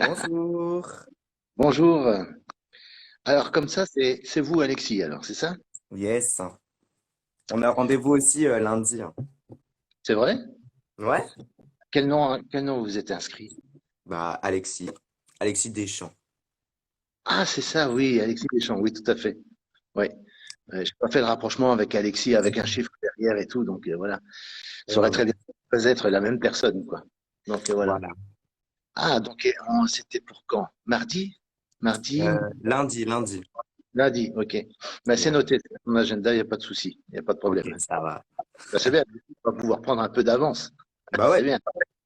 Bonjour. Bonjour. Alors, comme ça, c'est vous, Alexis, alors, c'est ça? Yes. On a rendez-vous aussi lundi, hein. C'est vrai? Ouais? Quel nom vous êtes inscrit? Bah, Alexis. Alexis Deschamps. Ah, c'est ça, oui, Alexis Deschamps, oui, tout à fait. Oui. J'ai pas fait le rapprochement avec Alexis, avec un chiffre derrière et tout, donc voilà. Ça aurait très Ouais. bien pu être la même personne, quoi. Donc voilà. Voilà. Ah, donc c'était pour quand? Mardi? Mardi? Lundi. Lundi, ok. Mais c'est Ouais. noté, c'est dans mon agenda, il n'y a pas de souci, il n'y a pas de Ok, problème. ça va. Ben, c'est bien, on va pouvoir prendre un peu d'avance. Bah C'est ouais, bien.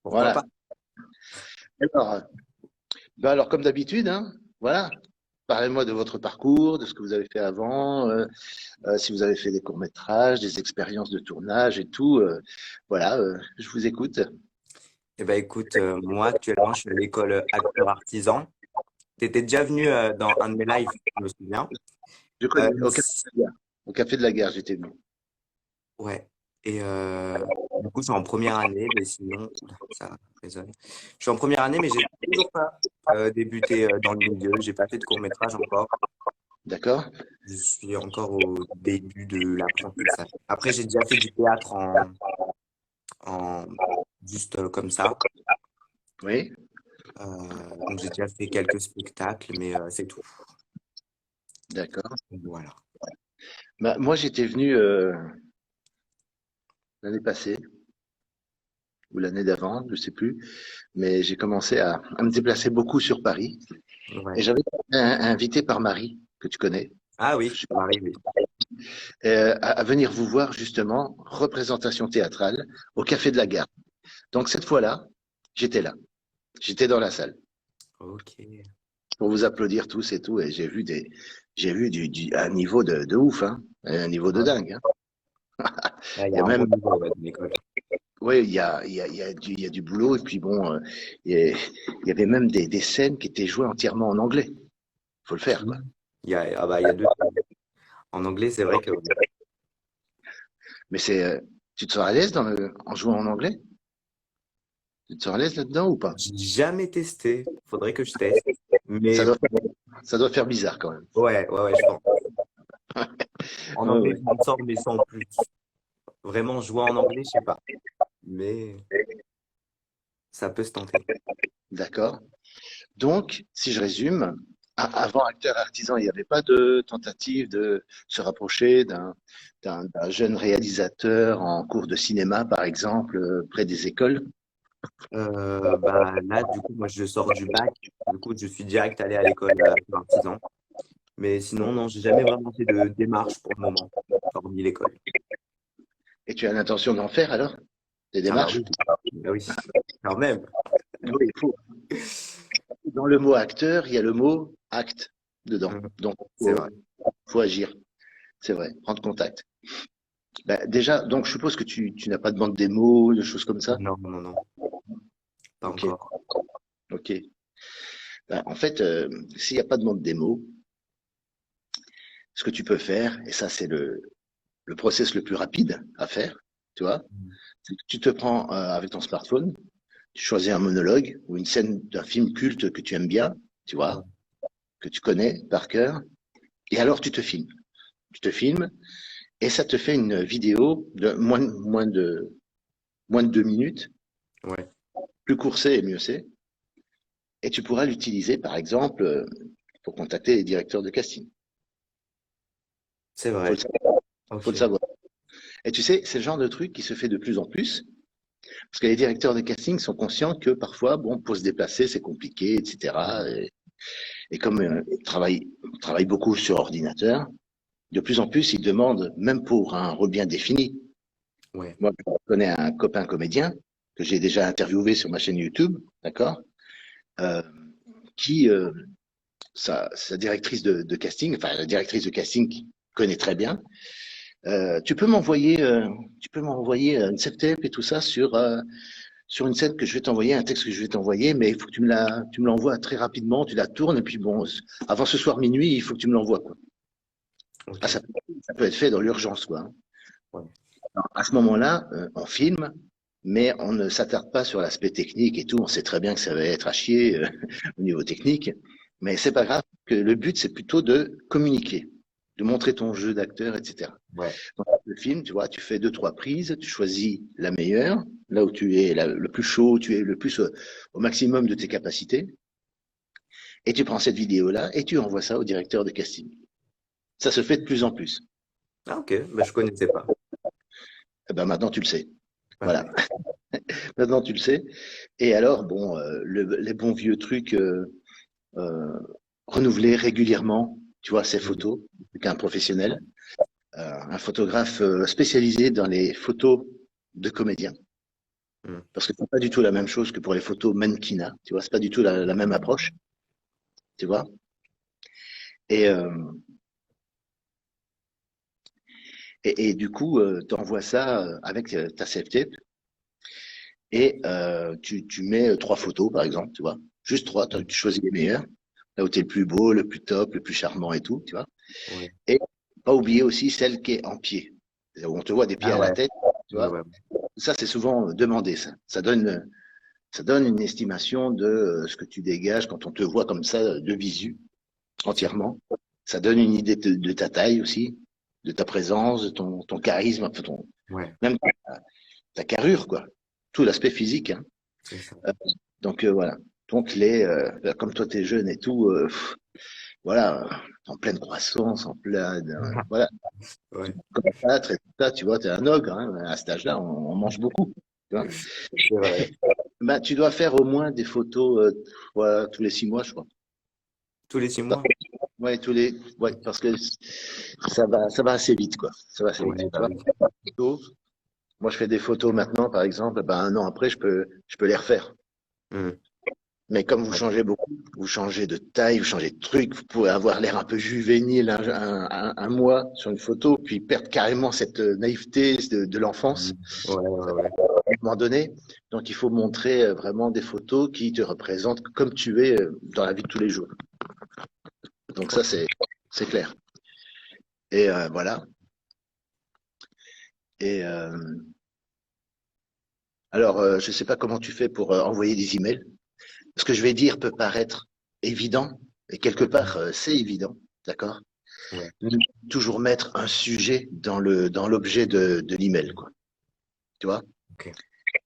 pourquoi Voilà. pas? Alors, alors, comme d'habitude, hein, voilà. Parlez-moi de votre parcours, de ce que vous avez fait avant, si vous avez fait des courts-métrages, des expériences de tournage et tout. Voilà, je vous écoute. Eh ben écoute, moi actuellement, je suis à l'école acteur artisan. T'étais déjà venu dans un de mes lives, je me souviens. Je Euh, connais, au Café de la Gare. Au Café de la Gare, j'étais venu. ouais. Et du coup, je suis en première année, mais sinon, oula, ça résonne. Je suis en première année, mais j'ai toujours pas débuté dans le milieu. J'ai pas fait de court-métrage encore. D'accord? Je suis encore au début de l'apprentissage. Après, j'ai déjà fait du théâtre en juste comme ça. Oui, Donc, j'ai déjà fait quelques spectacles, mais c'est tout. d'accord. Donc, voilà. Bah, moi, j'étais venu l'année passée ou l'année d'avant, je sais plus, mais j'ai commencé à me déplacer beaucoup sur Paris et Ouais. j'avais été invité par Marie, que tu connais, Ah oui, Marie, oui. à venir vous voir justement, représentation théâtrale au Café de la Gare. Donc cette fois-là, j'étais là, j'étais dans la salle Ok. pour vous applaudir tous et tout, et j'ai vu un niveau de ouf, hein, un niveau de Ouais. dingue. Hein. Là, il y Il y a a un même, bon niveau ouais, de l'école. ouais, il y a du boulot, et puis bon, il y avait même des scènes qui étaient jouées entièrement en anglais. Faut le faire, quoi. Oui. Ah bah, il y a deux. En anglais, c'est vrai que Mais tu te sens à l'aise en jouant en anglais? Tu te sens à l'aise là-dedans ou pas? j'ai jamais testé. Faudrait que je teste. Ça Mais doit, ça doit faire bizarre quand même. ouais, je pense. En Ouais, anglais, ouais. je m'en sors, mais sans plus. Vraiment jouer en anglais, je sais pas. Mais ça peut se tenter. D'accord. Donc, si je résume, avant acteur artisan, il n'y avait pas de tentative de se rapprocher d'un jeune réalisateur en cours de cinéma, par exemple, près des écoles. Bah là, du coup, moi, je sors du bac. Du coup, je suis direct allé à l'école artisan. Mais sinon, non, j'ai jamais vraiment fait de démarche pour le moment, hormis l'école. Et tu as l'intention d'en faire alors? Des Ah bah démarches? oui, bah oui, quand même. Oui, il faut. Dans le mot acteur, il y a le mot acte dedans. Mhm. Donc, C'est vrai. faut agir. C'est vrai. Prendre contact. Ben, déjà, donc, je suppose que tu n'as pas de bande démo, de choses comme ça? Non, pas Ok, encore. ok. Ben, en fait, s'il n'y a pas de bande démo, ce que tu peux faire, et ça, c'est le process le plus rapide à faire, tu vois, c'est que tu te prends avec ton smartphone, tu choisis un monologue ou une scène d'un film culte que tu aimes bien, tu Ouais. vois, que tu connais par cœur, et alors tu te filmes. Tu te filmes et ça te fait une vidéo de moins de 2 minutes, Ouais, plus court c'est et mieux c'est, et tu pourras l'utiliser par exemple pour contacter les directeurs de casting. c'est Faut le vrai. savoir. Faut Ok. le savoir. Et tu sais, c'est le genre de truc qui se fait de plus en plus, parce que les directeurs de casting sont conscients que parfois, bon, pour se déplacer, c'est compliqué, etc. Et comme ils travaillent beaucoup sur ordinateur, de plus en plus, ils demandent, même pour un rôle bien défini. Ouais. Moi, je connais un copain comédien que j'ai déjà interviewé sur ma chaîne YouTube, d'accord, euh, qui, sa directrice de casting, enfin la directrice de casting qui connaît très bien, tu peux m'envoyer une tape et tout ça sur une scène que je vais t'envoyer, un texte que je vais t'envoyer, mais il faut que tu me l'envoies très rapidement, tu la tournes, et puis bon, avant ce soir minuit, il faut que tu me l'envoies, quoi. Ah, Ok. ça peut être fait dans l'urgence, quoi. Ouais. Alors, à ce moment-là, on filme, mais on ne s'attarde pas sur l'aspect technique et tout. On sait très bien que ça va être à chier au niveau technique, mais c'est pas grave. Que le but, c'est plutôt de communiquer, de montrer ton jeu d'acteur, etc. Ouais. Dans le film, tu vois, tu fais deux, trois prises, tu choisis la meilleure, là où tu es le plus chaud, tu es le plus au maximum de tes capacités, et tu prends cette vidéo-là et tu envoies ça au directeur de casting. Ça se fait de plus en plus. Ah, ok. Bah, je connaissais pas. Eh ben maintenant, tu le sais. Ouais, Voilà, ouais. maintenant tu le sais. Et alors, bon, les bons vieux trucs, euh, renouveler régulièrement, tu vois, ces Mhm. photos, qu'un professionnel, un photographe spécialisé dans les photos de comédiens. Mhm. Parce que c'est pas du tout la même chose que pour les photos mannequinat, tu vois, c'est pas du tout la même approche, tu vois. Et, euh, et du coup, tu envoies ça avec ta self-tape et tu mets trois photos, par exemple, tu vois. Juste trois, tu Mhm. choisis les meilleures, là où tu es le plus beau, le plus top, le plus charmant et tout, tu vois. Ouais. Et pas oublier aussi celle qui est en pied, où on te voit des pieds Ah à la ouais. tête, tu Ouais, vois. ouais. Ça, c'est souvent demandé, ça. Ça donne une estimation de ce que tu dégages quand on te voit comme ça de visu, C'est vrai. entièrement. Ça donne une idée de ta taille aussi, de ta présence, de ton charisme, enfin Ouais, même ta carrure, quoi. Tout l'aspect physique, hein. c'est ça. Euh, donc voilà. Donc comme toi t'es jeune et tout, voilà, en pleine croissance, en plein, voilà, Ouais. comme ça, très ça, tu vois, t'es un ogre, hein. À cet âge-là, on mange beaucoup, tu vois. C'est vrai. Ben, tu dois faire au moins des photos, voilà, tous les 6 mois, je crois. Tous les 6 mois? Ouais, ouais, parce que ça va assez vite, quoi. Ça va assez vite. Ouais, Tu bah vois, oui. photos, moi, je fais des photos maintenant, par exemple, ben, un an après, je peux les refaire. Mhm. Mais comme vous Ouais. changez beaucoup, vous changez de taille, vous changez de truc, vous pouvez avoir l'air un peu juvénile un mois sur une photo, puis perdre carrément cette naïveté de l'enfance Mhm. Ouais, ouais, ouais. à un moment donné. Donc, il faut montrer vraiment des photos qui te représentent comme tu es dans la vie de tous les jours. Donc, ça, Ok. c'est clair. Et voilà. Et alors, je ne sais pas comment tu fais pour envoyer des emails. Ce que je vais dire peut paraître évident, et quelque part, Mhm. c'est évident, d'accord? Ouais. Mais toujours mettre un sujet dans l'objet de l'email, quoi. Tu vois? Ok.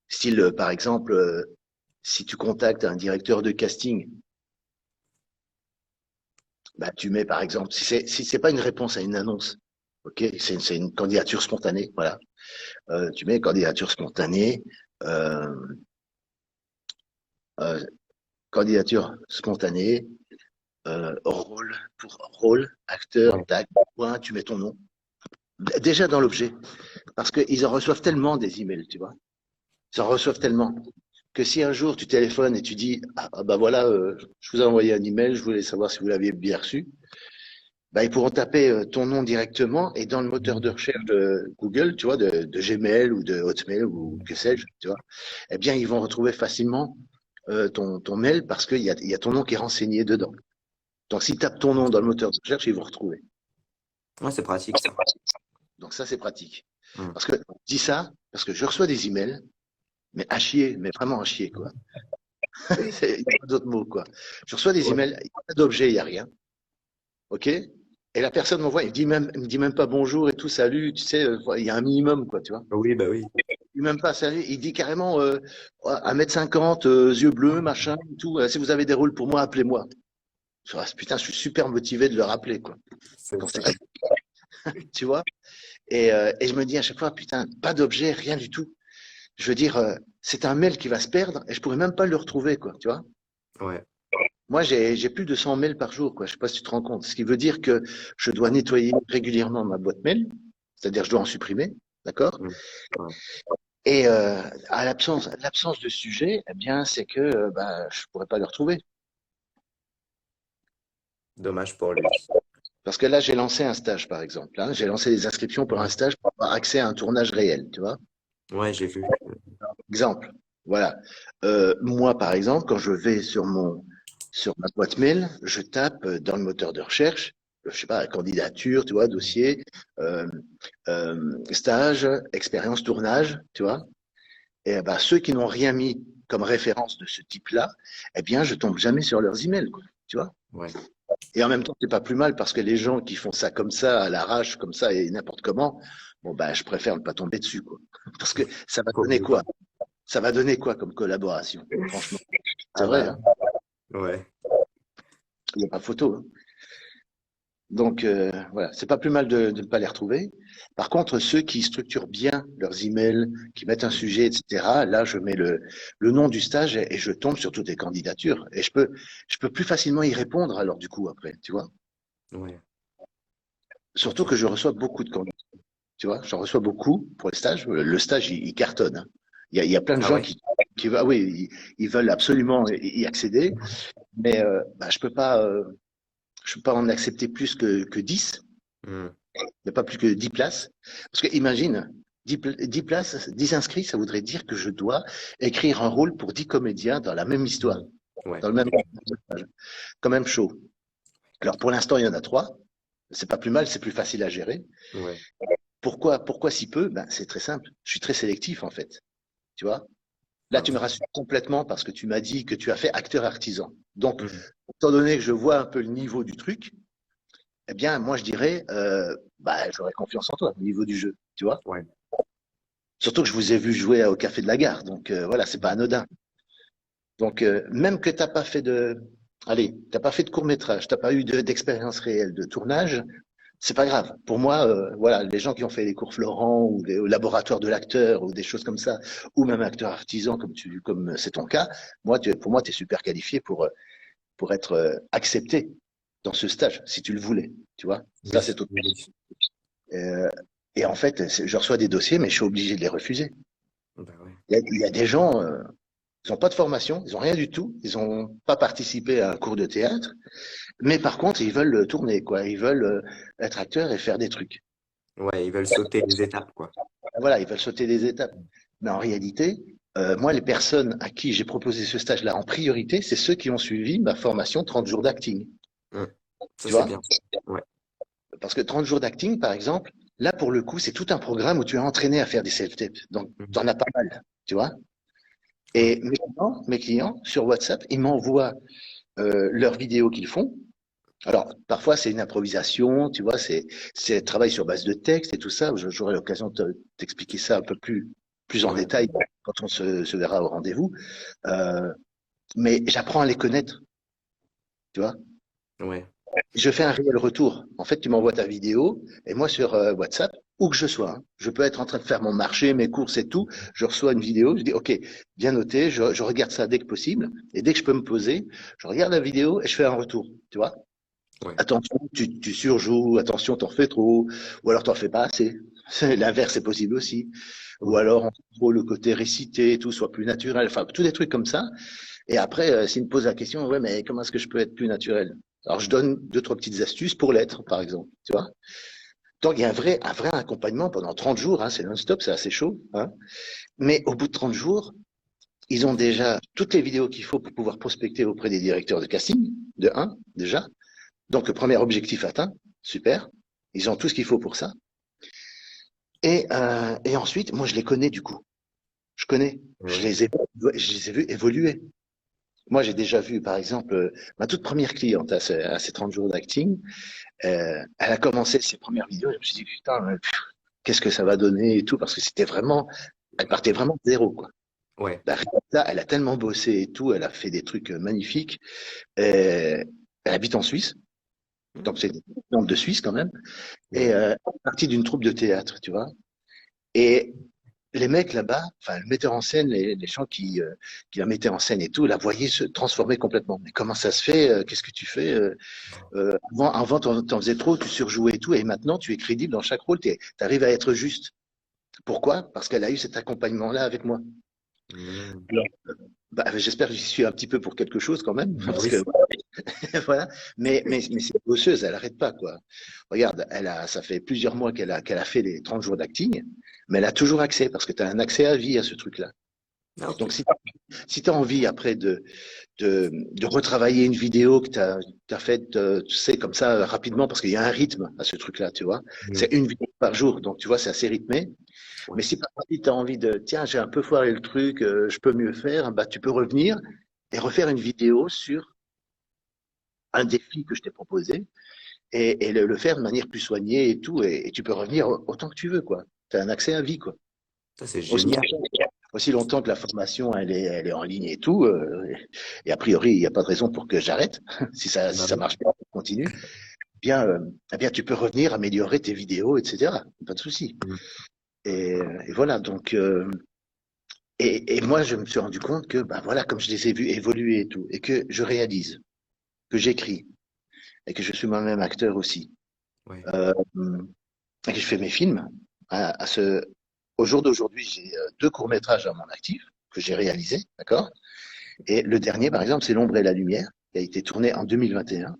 Style, par exemple, si tu contactes un directeur de casting, bah, tu mets, par exemple, si c'est pas une réponse à une annonce, ok, c'est une candidature spontanée, voilà. Tu mets candidature spontanée, euh, euh, candidature spontanée, rôle, acteur, Ouais. tac, point, tu mets ton nom. Déjà dans l'objet. Parce qu'ils en reçoivent tellement des emails, tu vois. Ils en reçoivent tellement que si un jour tu téléphones et tu dis, bah voilà, je vous ai envoyé un email, je voulais savoir si vous l'aviez bien reçu, bah, ils pourront taper ton nom directement et dans le moteur de Mhm. recherche de Google, tu vois, de Gmail ou de Hotmail ou Mhm. que sais-je, tu vois, eh bien, ils vont retrouver facilement ton mail parce il y a ton nom qui est renseigné dedans. Donc, s'ils tapent ton nom dans le moteur de recherche, ils vont retrouver. Ouais, c'est pratique ça. Donc, ça, c'est pratique. Mhm. Parce que, je dis ça, parce que je reçois des emails, mais à chier, mais vraiment à chier, quoi. Il n'y a pas d'autres mots, quoi. Je reçois des Ouais. emails, il n'y a pas d'objet, il n'y a rien. OK? Et la personne m'envoie, il me dit même pas bonjour et tout, salut, tu sais, il y a un minimum, quoi, tu vois. Oui, bah oui. Il dit même pas salut, il dit carrément 1,50 m, yeux bleus, machin, et tout. Si vous avez des rôles pour moi, appelez-moi. Putain, je suis super motivé de le rappeler, quoi. C'est Quand c'est ça. comme tu vois. Et je me dis à chaque fois, putain, pas d'objet, rien du tout. Je veux dire, c'est un mail qui va se perdre et je pourrais même pas le retrouver, quoi, tu vois. Ouais. Moi, j'ai plus de 100 mails par jour, quoi. Je sais pas si tu te rends compte. Ce qui veut dire que je dois nettoyer régulièrement ma boîte mail, c'est-à-dire je dois en supprimer, d'accord? Mhm. Ouais. Et à l'absence de sujet, eh bien, c'est que bah, je pourrais pas le retrouver. Dommage pour lui. Parce que là, j'ai lancé un stage, par exemple. Hein. J'ai lancé les inscriptions pour un Mhm. stage pour avoir accès à un tournage réel, tu vois? Ouais, j'ai vu. Exemple. Voilà. Moi, par exemple, quand je vais sur ma boîte mail, je tape dans le moteur de recherche, je sais pas, candidature, tu vois, dossier, stage, expérience, tournage, tu vois. Et bah, ceux qui n'ont rien mis comme référence de ce type-là, eh bien, je tombe jamais sur leurs emails, quoi, tu vois. Ouais. Et en même temps, c'est pas plus mal parce que les gens qui font ça comme ça, à l'arrache, comme ça et n'importe comment, bon, bah, je préfère ne pas tomber dessus, quoi. Parce que ça va Faut donner mieux pas. quoi? Ça va donner quoi comme collaboration? Franchement, c'est Ah vrai, bah, hein. ouais. Il n'y a pas photo, hein. Donc voilà, c'est pas plus mal de ne pas les retrouver. Par contre, ceux qui structurent bien leurs emails, qui mettent un sujet, etc., là, je mets le nom du stage et je tombe sur toutes les candidatures. Et je peux plus facilement y répondre alors du coup après, tu vois. Ouais. Surtout Ok. que je reçois beaucoup de candidatures, tu vois. J'en reçois beaucoup pour le stage. Le stage, il cartonne, hein. Il y a plein de Ah gens ouais? ah oui, ils veulent absolument y accéder, mais bah, je peux pas en accepter plus que 10. Hmm. Il n'y a pas plus que 10 places. Parce que imagine, 10 places, 10 inscrits, ça voudrait dire que je dois écrire un rôle pour 10 comédiens dans la même histoire, Hmm. Ouais. dans le même personnage. Quand même chaud. Alors pour l'instant, il y en a 3. C'est pas plus mal, c'est plus facile à gérer. Ouais. Pourquoi si peu? Ben, c'est très simple. Je suis très sélectif en fait. Tu vois? Là, Ah tu me ouais. rassures complètement parce que tu m'as dit que tu as fait acteur artisan. Donc, Hmm. étant donné que je vois un peu le niveau du truc, eh bien, moi, je dirais, bah, j'aurais confiance en toi au niveau du jeu. Tu vois? Ouais. Surtout que je vous ai vu jouer au Café de la Gare, donc voilà, c'est pas Hmm. anodin. Donc même que t'as pas fait t'as pas fait de court métrage, t'as pas eu d'expérience réelle de tournage, c'est pas grave. Pour moi, voilà, les gens qui ont fait les cours Florent ou au laboratoire de l'acteur ou des choses comme ça, ou même acteur artisan comme c'est ton cas, pour moi, t'es super qualifié pour être accepté dans ce stage, si tu le voulais, tu vois. Ça, c'est Oui. tout. Oui. Euh, et en fait, je reçois des dossiers, mais je suis obligé de les refuser. Bah ouais. Il y a des gens, ils n'ont pas de formation, ils n'ont rien du tout, ils n'ont pas participé à un cours de théâtre, mais par contre, ils veulent tourner, quoi. Ils veulent être acteurs et faire des trucs. Ouais, ils veulent sauter les étapes, quoi. Voilà, ils veulent sauter des étapes. Mais en réalité, moi, les personnes à qui j'ai proposé ce stage-là en priorité, c'est ceux qui ont suivi ma formation 30 jours d'acting. Hmm. Ça, Tu c'est vois? bien. Ouais. Parce que 30 jours d'acting, par exemple, là, pour le coup, c'est tout un programme où tu es entraîné à faire des self-tapes. Donc, tu Hmm. en as pas mal, tu vois? Ouais. Et mes clients, sur WhatsApp, ils m'envoient leurs vidéos qu'ils font. Alors, parfois, c'est une improvisation, tu vois, c'est travail sur base de texte et tout ça. J'aurai l'occasion de t'expliquer ça un peu plus en Ouais. détail quand on se verra au rendez-vous. Euh, mais j'apprends à les connaître, tu vois. Ouais. Je fais un réel retour. En fait, tu m'envoies ta vidéo et moi sur WhatsApp, où que je sois, hein, je peux être en train de faire mon marché, mes courses et tout. Je reçois une vidéo, je dis OK, bien noté, je regarde ça dès que possible et dès que je peux me poser, je regarde la vidéo et je fais un retour, tu vois. Ouais. Attention, tu surjoues, attention, t'en fais trop, ou alors t'en fais pas assez. L'inverse est possible aussi. Ou Ouais. alors, en gros, le côté récité et tout soit plus naturel. Enfin, tous des trucs comme ça. Et après, s'il me pose la question, ouais, mais comment est-ce que je peux être plus naturel? Alors, je donne deux, trois petites astuces pour l'être, par exemple. Tu vois? Donc, il y a un vrai accompagnement pendant 30 jours, hein, c'est non-stop, c'est assez chaud, hein. Mais au bout de 30 jours, ils ont déjà toutes les vidéos qu'il faut pour pouvoir prospecter auprès des directeurs de casting, de un, déjà. Donc, le premier objectif atteint, super. Ils ont tout ce qu'il faut pour ça. Et ensuite, moi, je les connais du coup. Je connais. Ouais. Je les ai vus évoluer. Moi, j'ai déjà vu, par exemple, ma toute première cliente à ces 30 jours d'acting. Elle a commencé ses premières vidéos. Je me suis dit, putain, qu'est-ce que ça va donner et tout, parce que c'était vraiment, elle partait vraiment de zéro, quoi. Ouais. Bah, là, elle a tellement bossé et tout, elle a fait des trucs magnifiques. Elle habite en Suisse, donc Hmm. c'est une nombre de Suisse quand même. Et Ouais. partie d'une troupe de théâtre, tu vois. Et les mecs là-bas, enfin, le metteur en scène, les gens qui la mettaient en scène et tout, la voyaient se transformer complètement. Mais comment ça se fait? Qu'est-ce que tu fais? Avant t'en faisais trop, tu surjouais et tout, et maintenant, tu es crédible dans chaque rôle, tu arrives à être juste. Pourquoi? Parce qu'elle a eu cet accompagnement-là avec moi. Hmm. Alors, bah, j'espère que j'y suis un petit peu pour quelque chose quand même, Bah parce oui. que voilà. Mais c'est une bosseuse, elle arrête pas, quoi. Regarde, ça fait plusieurs mois qu'elle a fait les 30 jours d'acting, mais elle a toujours accès, parce que tu as un accès à vie à ce truc-là. Ah, ok. Donc, si si tu as envie après de retravailler une vidéo que tu as faite, tu sais, comme ça, rapidement, parce qu'il y a un rythme à ce truc-là, tu vois. Mm. C'est une vidéo par jour, donc tu vois, c'est assez rythmé. Mais Ouais. si par contre tu as envie de, tiens, j'ai un peu foiré le truc, je peux mieux faire, bah tu peux revenir et refaire une vidéo sur un défi que je t'ai proposé et le faire de manière plus soignée et tout, et tu peux revenir autant que tu veux, quoi. Tu as un accès à vie, quoi. Ça, c'est Aussi génial. longtemps, aussi longtemps que la formation, elle est en ligne et tout, et a priori, il n'y a pas de raison pour que j'arrête. Si Bah ça oui. marche pas, on continue. Eh bien, tu peux revenir améliorer tes vidéos, etc. Pas de souci. Mm. Et voilà, donc, et moi, je me suis rendu compte que, bah voilà, comme je les ai vus évoluer et tout, et que je réalise, que j'écris, et que je suis moi-même acteur aussi, Ouais. euh, et que je fais mes films, au jour d'aujourd'hui, j'ai deux courts-métrages à mon actif que j'ai réalisés, d'accord? Et le dernier, par exemple, c'est L'ombre et la lumière, qui a été tourné en 2021,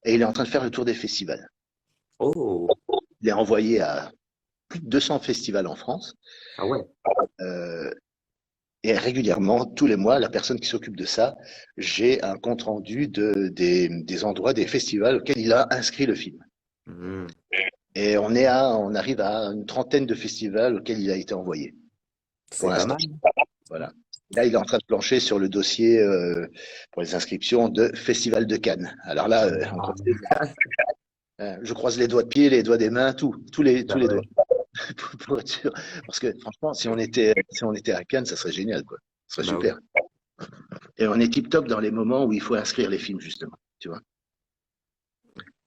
et il est en train de faire le tour des festivals. Oh, Il est envoyé à plus de 200 festivals en France, ah ouais. euh, et régulièrement, tous les mois, la personne qui s'occupe de ça, j'ai un compte rendu des endroits, des festivals auxquels il a inscrit le film. Mm. Et on arrive à une trentaine de festivals auxquels il a été envoyé, pour C'est pas l'instant. mal. Voilà. Là, il est en train de plancher sur le dossier pour les inscriptions de Festival de Cannes. Alors là, je croise les doigts de pied, les doigts des mains, tous Bah les doigts, ouais. pour être sûr. Parce que franchement, si on était à Cannes, ça serait génial, quoi. Ce serait Bah oui. super. Et on est tip top dans les moments où il faut inscrire les films, justement. Tu vois.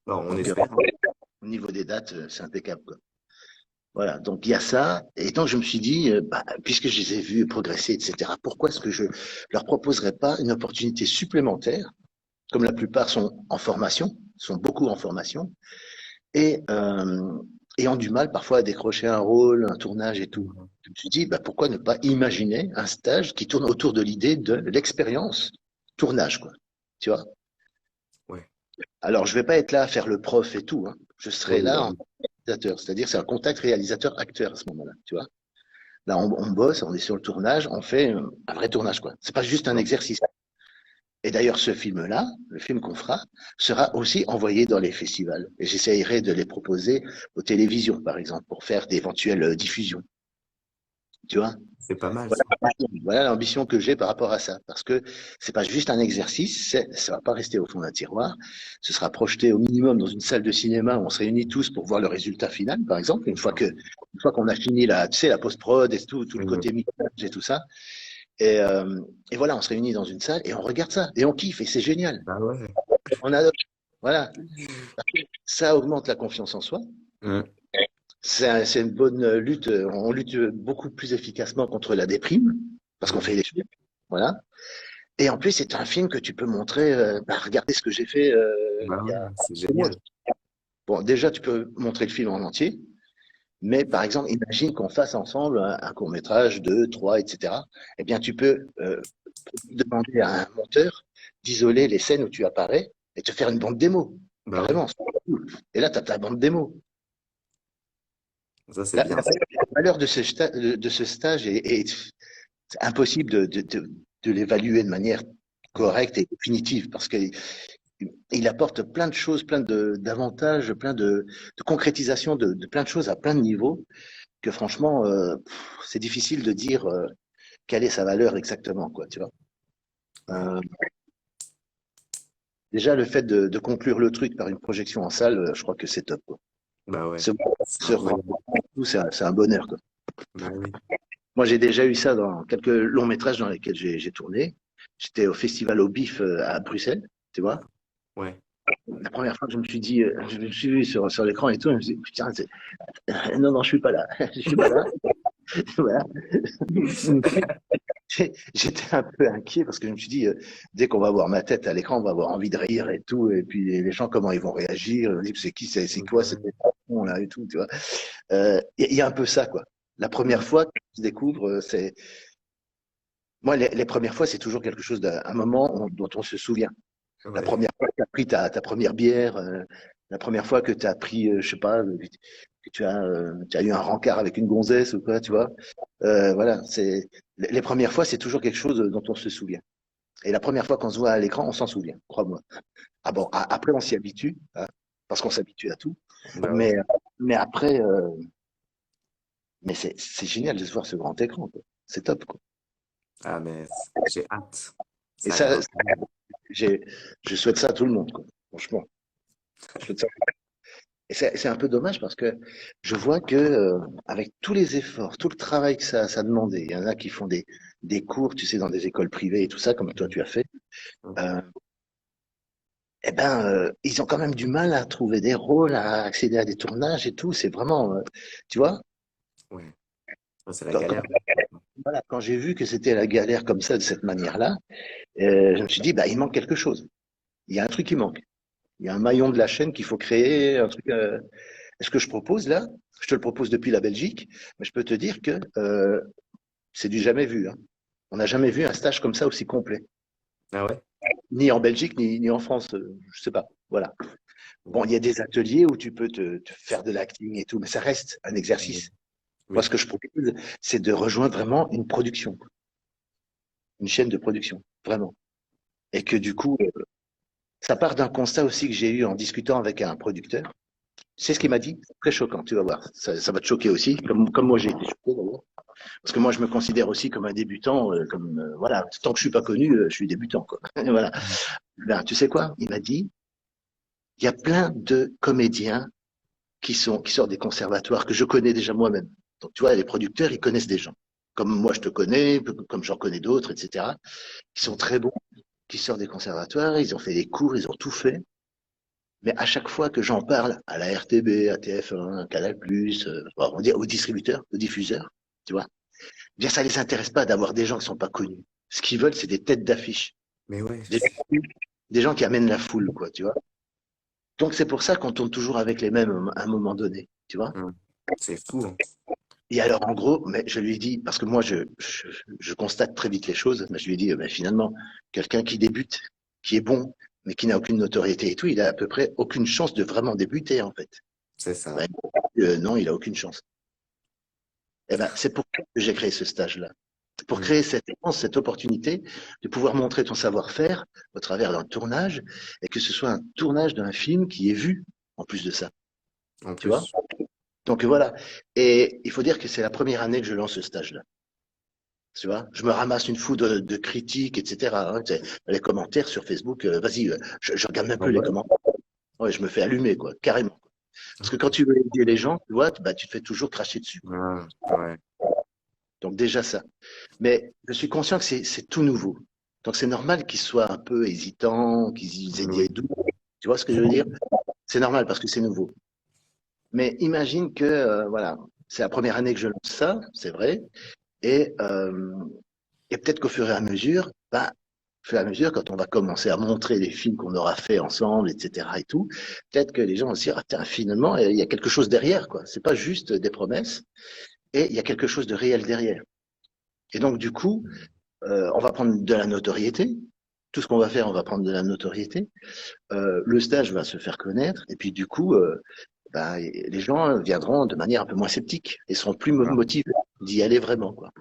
Bah, on Donc, espère, hein. au niveau des dates, c'est impeccable, quoi. Voilà, donc il y a ça. Et donc je me suis dit, bah, puisque je les ai vus progresser, etc., pourquoi est-ce que je leur proposerais pas une opportunité supplémentaire, comme la plupart sont en formation, sont beaucoup en formation, et, euh, et ont du mal parfois à décrocher un rôle, un tournage et tout. Mhm. Je me suis dit, bah, pourquoi ne pas imaginer un stage qui tourne autour de l'idée de l'expérience tournage, quoi. Tu vois? Ouais. Alors, je vais pas être là à faire le prof et tout, hein. Je serai Oui, bah là en oui. réalisateur, c'est-à-dire c'est un contact réalisateur-acteur à ce moment-là, tu vois. Là, on bosse, on est sur le tournage, on fait un vrai tournage, quoi. C'est pas juste un Ouais. exercice. Et d'ailleurs, ce film-là, le film qu'on fera, sera aussi envoyé dans les festivals. Et j'essayerai de les proposer aux télévisions, par exemple, pour faire d'éventuelles diffusions. Tu vois? C'est pas mal, Voilà, ça. voilà l'ambition que j'ai par rapport à ça. Parce que c'est pas juste un exercice, ça va pas rester au fond d'un tiroir. Ce sera projeté au minimum dans une salle de cinéma où on se réunit tous pour voir le résultat final, par exemple, une fois qu'on a fini tu sais, la post-prod et tout le Mhm. côté mixage et tout ça. Et, euh, et voilà, on se réunit dans une salle et on regarde ça et on kiffe et c'est génial. Bah ouais. On adore. Voilà. Ça augmente la confiance en soi. Mm. C'est une bonne lutte. On lutte beaucoup plus efficacement contre la déprime parce qu'on Mm. fait les choses. Voilà. Et en plus, c'est un film que tu peux montrer. Bah, regardez ce que j'ai fait Bah il y ouais, a c'est 2 mois. génial. Bon, déjà, tu peux montrer le film en entier. Mais par exemple, imagine qu'on fasse ensemble un court-métrage, deux, trois, etc. Eh bien, tu peux demander à un monteur d'isoler les scènes où tu apparais et te faire une bande démo. Bah ouais. Carrément. C'est cool. Et là, tu as ta bande démo. Ça, c'est La, bien, ça. la valeur de ce stage c'est impossible de l'évaluer de manière Mm. correcte et définitive parce qu'il apporte plein de choses, plein d'avantages, plein de concrétisation de plein de choses à plein de niveaux que franchement, c'est difficile de dire quelle est sa valeur exactement, quoi, tu vois. Ouais. Euh, Déjà, le fait de conclure le truc par une projection en salle, je crois que c'est top, quoi. Bah ouais. Se, C'est se rendre incroyable. tout, c'est un bonheur, quoi. Bah oui. Moi, j'ai déjà eu ça dans quelques longs métrages dans lesquels j'ai tourné. J'étais au festival au BIF à Bruxelles, tu vois. Ouais. La première fois que je me suis dit, je me suis vu sur l'écran et tout, je me suis dit, putain, non, non, je suis pas là. Je suis pas là. Voilà. J'étais un peu inquiet parce que je me suis dit, dès qu'on va voir ma tête à l'écran, on va avoir envie de rire et tout. Et puis les gens, comment ils vont réagir? On dit, c'est qui, c'est quoi, Bah c'est ouais. là et tout, tu vois. Il y a un peu ça, quoi. La première Mm. fois que je découvre, c'est moi les premières fois, c'est toujours quelque chose d'un un moment dont on se souvient. La Ouais. première fois que tu as pris ta première bière, la première fois que tu as pris, je sais pas, tu as eu un rencard avec une gonzesse ou quoi, tu vois. Voilà, les premières fois, c'est toujours quelque chose dont on se souvient. Et la première fois qu'on se voit à l'écran, on s'en souvient, crois-moi. Ah bon, après, on s'y habitue, hein, parce qu'on s'habitue à tout. Bah ouais. Mais, mais après, mais c'est génial de se voir ce grand écran, quoi. C'est top, quoi. Ah, mais j'ai hâte. Et Ça a l'air ça, incroyable. j'ai, je souhaite ça à tout le monde, quoi. Franchement, je souhaite ça. Et c'est un peu dommage parce que je vois que avec tous les efforts, tout le travail que ça a demandé, il y en a qui font des cours, tu sais, dans des écoles privées et tout ça, comme toi tu as fait. Euh, eh ben, ils ont quand même du mal à trouver des rôles, à accéder à des tournages et tout. C'est vraiment, tu vois, Ouais. Ouais, c'est la quand, quand- galère. voilà, quand j'ai vu que c'était la galère comme ça, de cette manière-là, je me suis dit, bah, il manque quelque chose. Il y a un truc qui manque. Il y a un maillon de la chaîne qu'il faut créer, un truc. Et ce que je propose là, je te le propose depuis la Belgique, mais je peux te dire que c'est du jamais vu, hein. On n'a jamais vu un stage comme ça aussi complet, Ah ouais? ni en Belgique, ni en France, je sais pas. Voilà. Bon, il y a des ateliers où tu peux te faire de l'acting et tout, mais ça reste un Oui. exercice. Moi, ce Oui. que je propose, c'est de rejoindre vraiment une production, une chaîne de production, vraiment. Et que du coup, ça part d'un constat aussi que j'ai eu en discutant avec un producteur. C'est ce qu'il m'a dit, très choquant, tu vas voir. Ça va te choquer aussi, comme moi j'ai été choqué d'ailleurs. Parce que moi, je me considère aussi comme un débutant, voilà, tant que je suis pas connu, je suis débutant, quoi. Voilà. Mhm. Ben, tu sais quoi? Il m'a dit, il y a plein de comédiens qui sortent des conservatoires que je connais déjà moi-même. Donc, tu vois, les producteurs, ils connaissent des gens. Comme moi, je te connais, comme j'en connais d'autres, etc., qui sont très bons, qui sortent des conservatoires, ils ont fait des cours, ils ont tout fait. Mais à chaque fois que j'en parle à la RTB, à TF1, à Canal+, on va dire aux distributeurs, aux diffuseurs, tu vois, eh bien, ça les intéresse pas d'avoir des gens qui sont pas connus. Ce qu'ils veulent, c'est des têtes d'affiche, Mais ouais. des, des gens qui amènent la foule, quoi, tu vois. Donc c'est pour ça qu'on tourne toujours avec les mêmes à un moment donné, tu vois. Mhm. C'est fou, hein. Et alors en gros, mais je lui ai dit, parce que moi je constate très vite les choses, mais je lui ai dit, ben, finalement, quelqu'un qui débute, qui est bon, mais qui n'a aucune notoriété et tout, il a à peu près aucune chance de vraiment débuter en fait. C'est ça. Ben, non, il a aucune chance. Eh ben, c'est pour ça que j'ai créé ce stage-là. Pour Mhm. créer cette opportunité de pouvoir montrer ton savoir-faire au travers d'un tournage et que ce soit un tournage d'un film qui est vu en plus de ça. En Tu vois? plus. Donc voilà. Et il faut dire que c'est la première année que je lance ce stage-là. Tu vois? Je me ramasse une foule de critiques, etc., hein. Tu sais, les commentaires sur Facebook, vas-y, je regarde même Ah plus les ouais? commentaires. Ouais, je me fais allumer, quoi, carrément. Parce que quand tu veux aider les gens, tu vois, bah, tu te fais toujours cracher dessus, quoi. Ah, ouais. Donc déjà ça. Mais je suis conscient que c'est tout nouveau. Donc c'est normal qu'ils soient un peu hésitants, qu'ils aient des Oui. doutes. Tu vois ce que je veux dire? C'est normal parce que c'est nouveau. Mais imagine que voilà, c'est la première année que je lance ça, c'est vrai, et et peut-être qu'au fur et à mesure, bah, au fur et à mesure, quand on va commencer à montrer les films qu'on aura fait ensemble, etc. et tout, peut-être que les gens vont se dire, ah, tiens, finalement, il y a quelque chose derrière, quoi. C'est pas juste des promesses, et il y a quelque chose de réel derrière. Et donc, du coup, on va prendre de la notoriété. Tout ce qu'on va faire, on va prendre de la notoriété. Le stage va se faire connaître, et puis du coup, bah, les gens viendront de manière un peu moins sceptique et seront plus Ah, motivés d'y aller vraiment, quoi.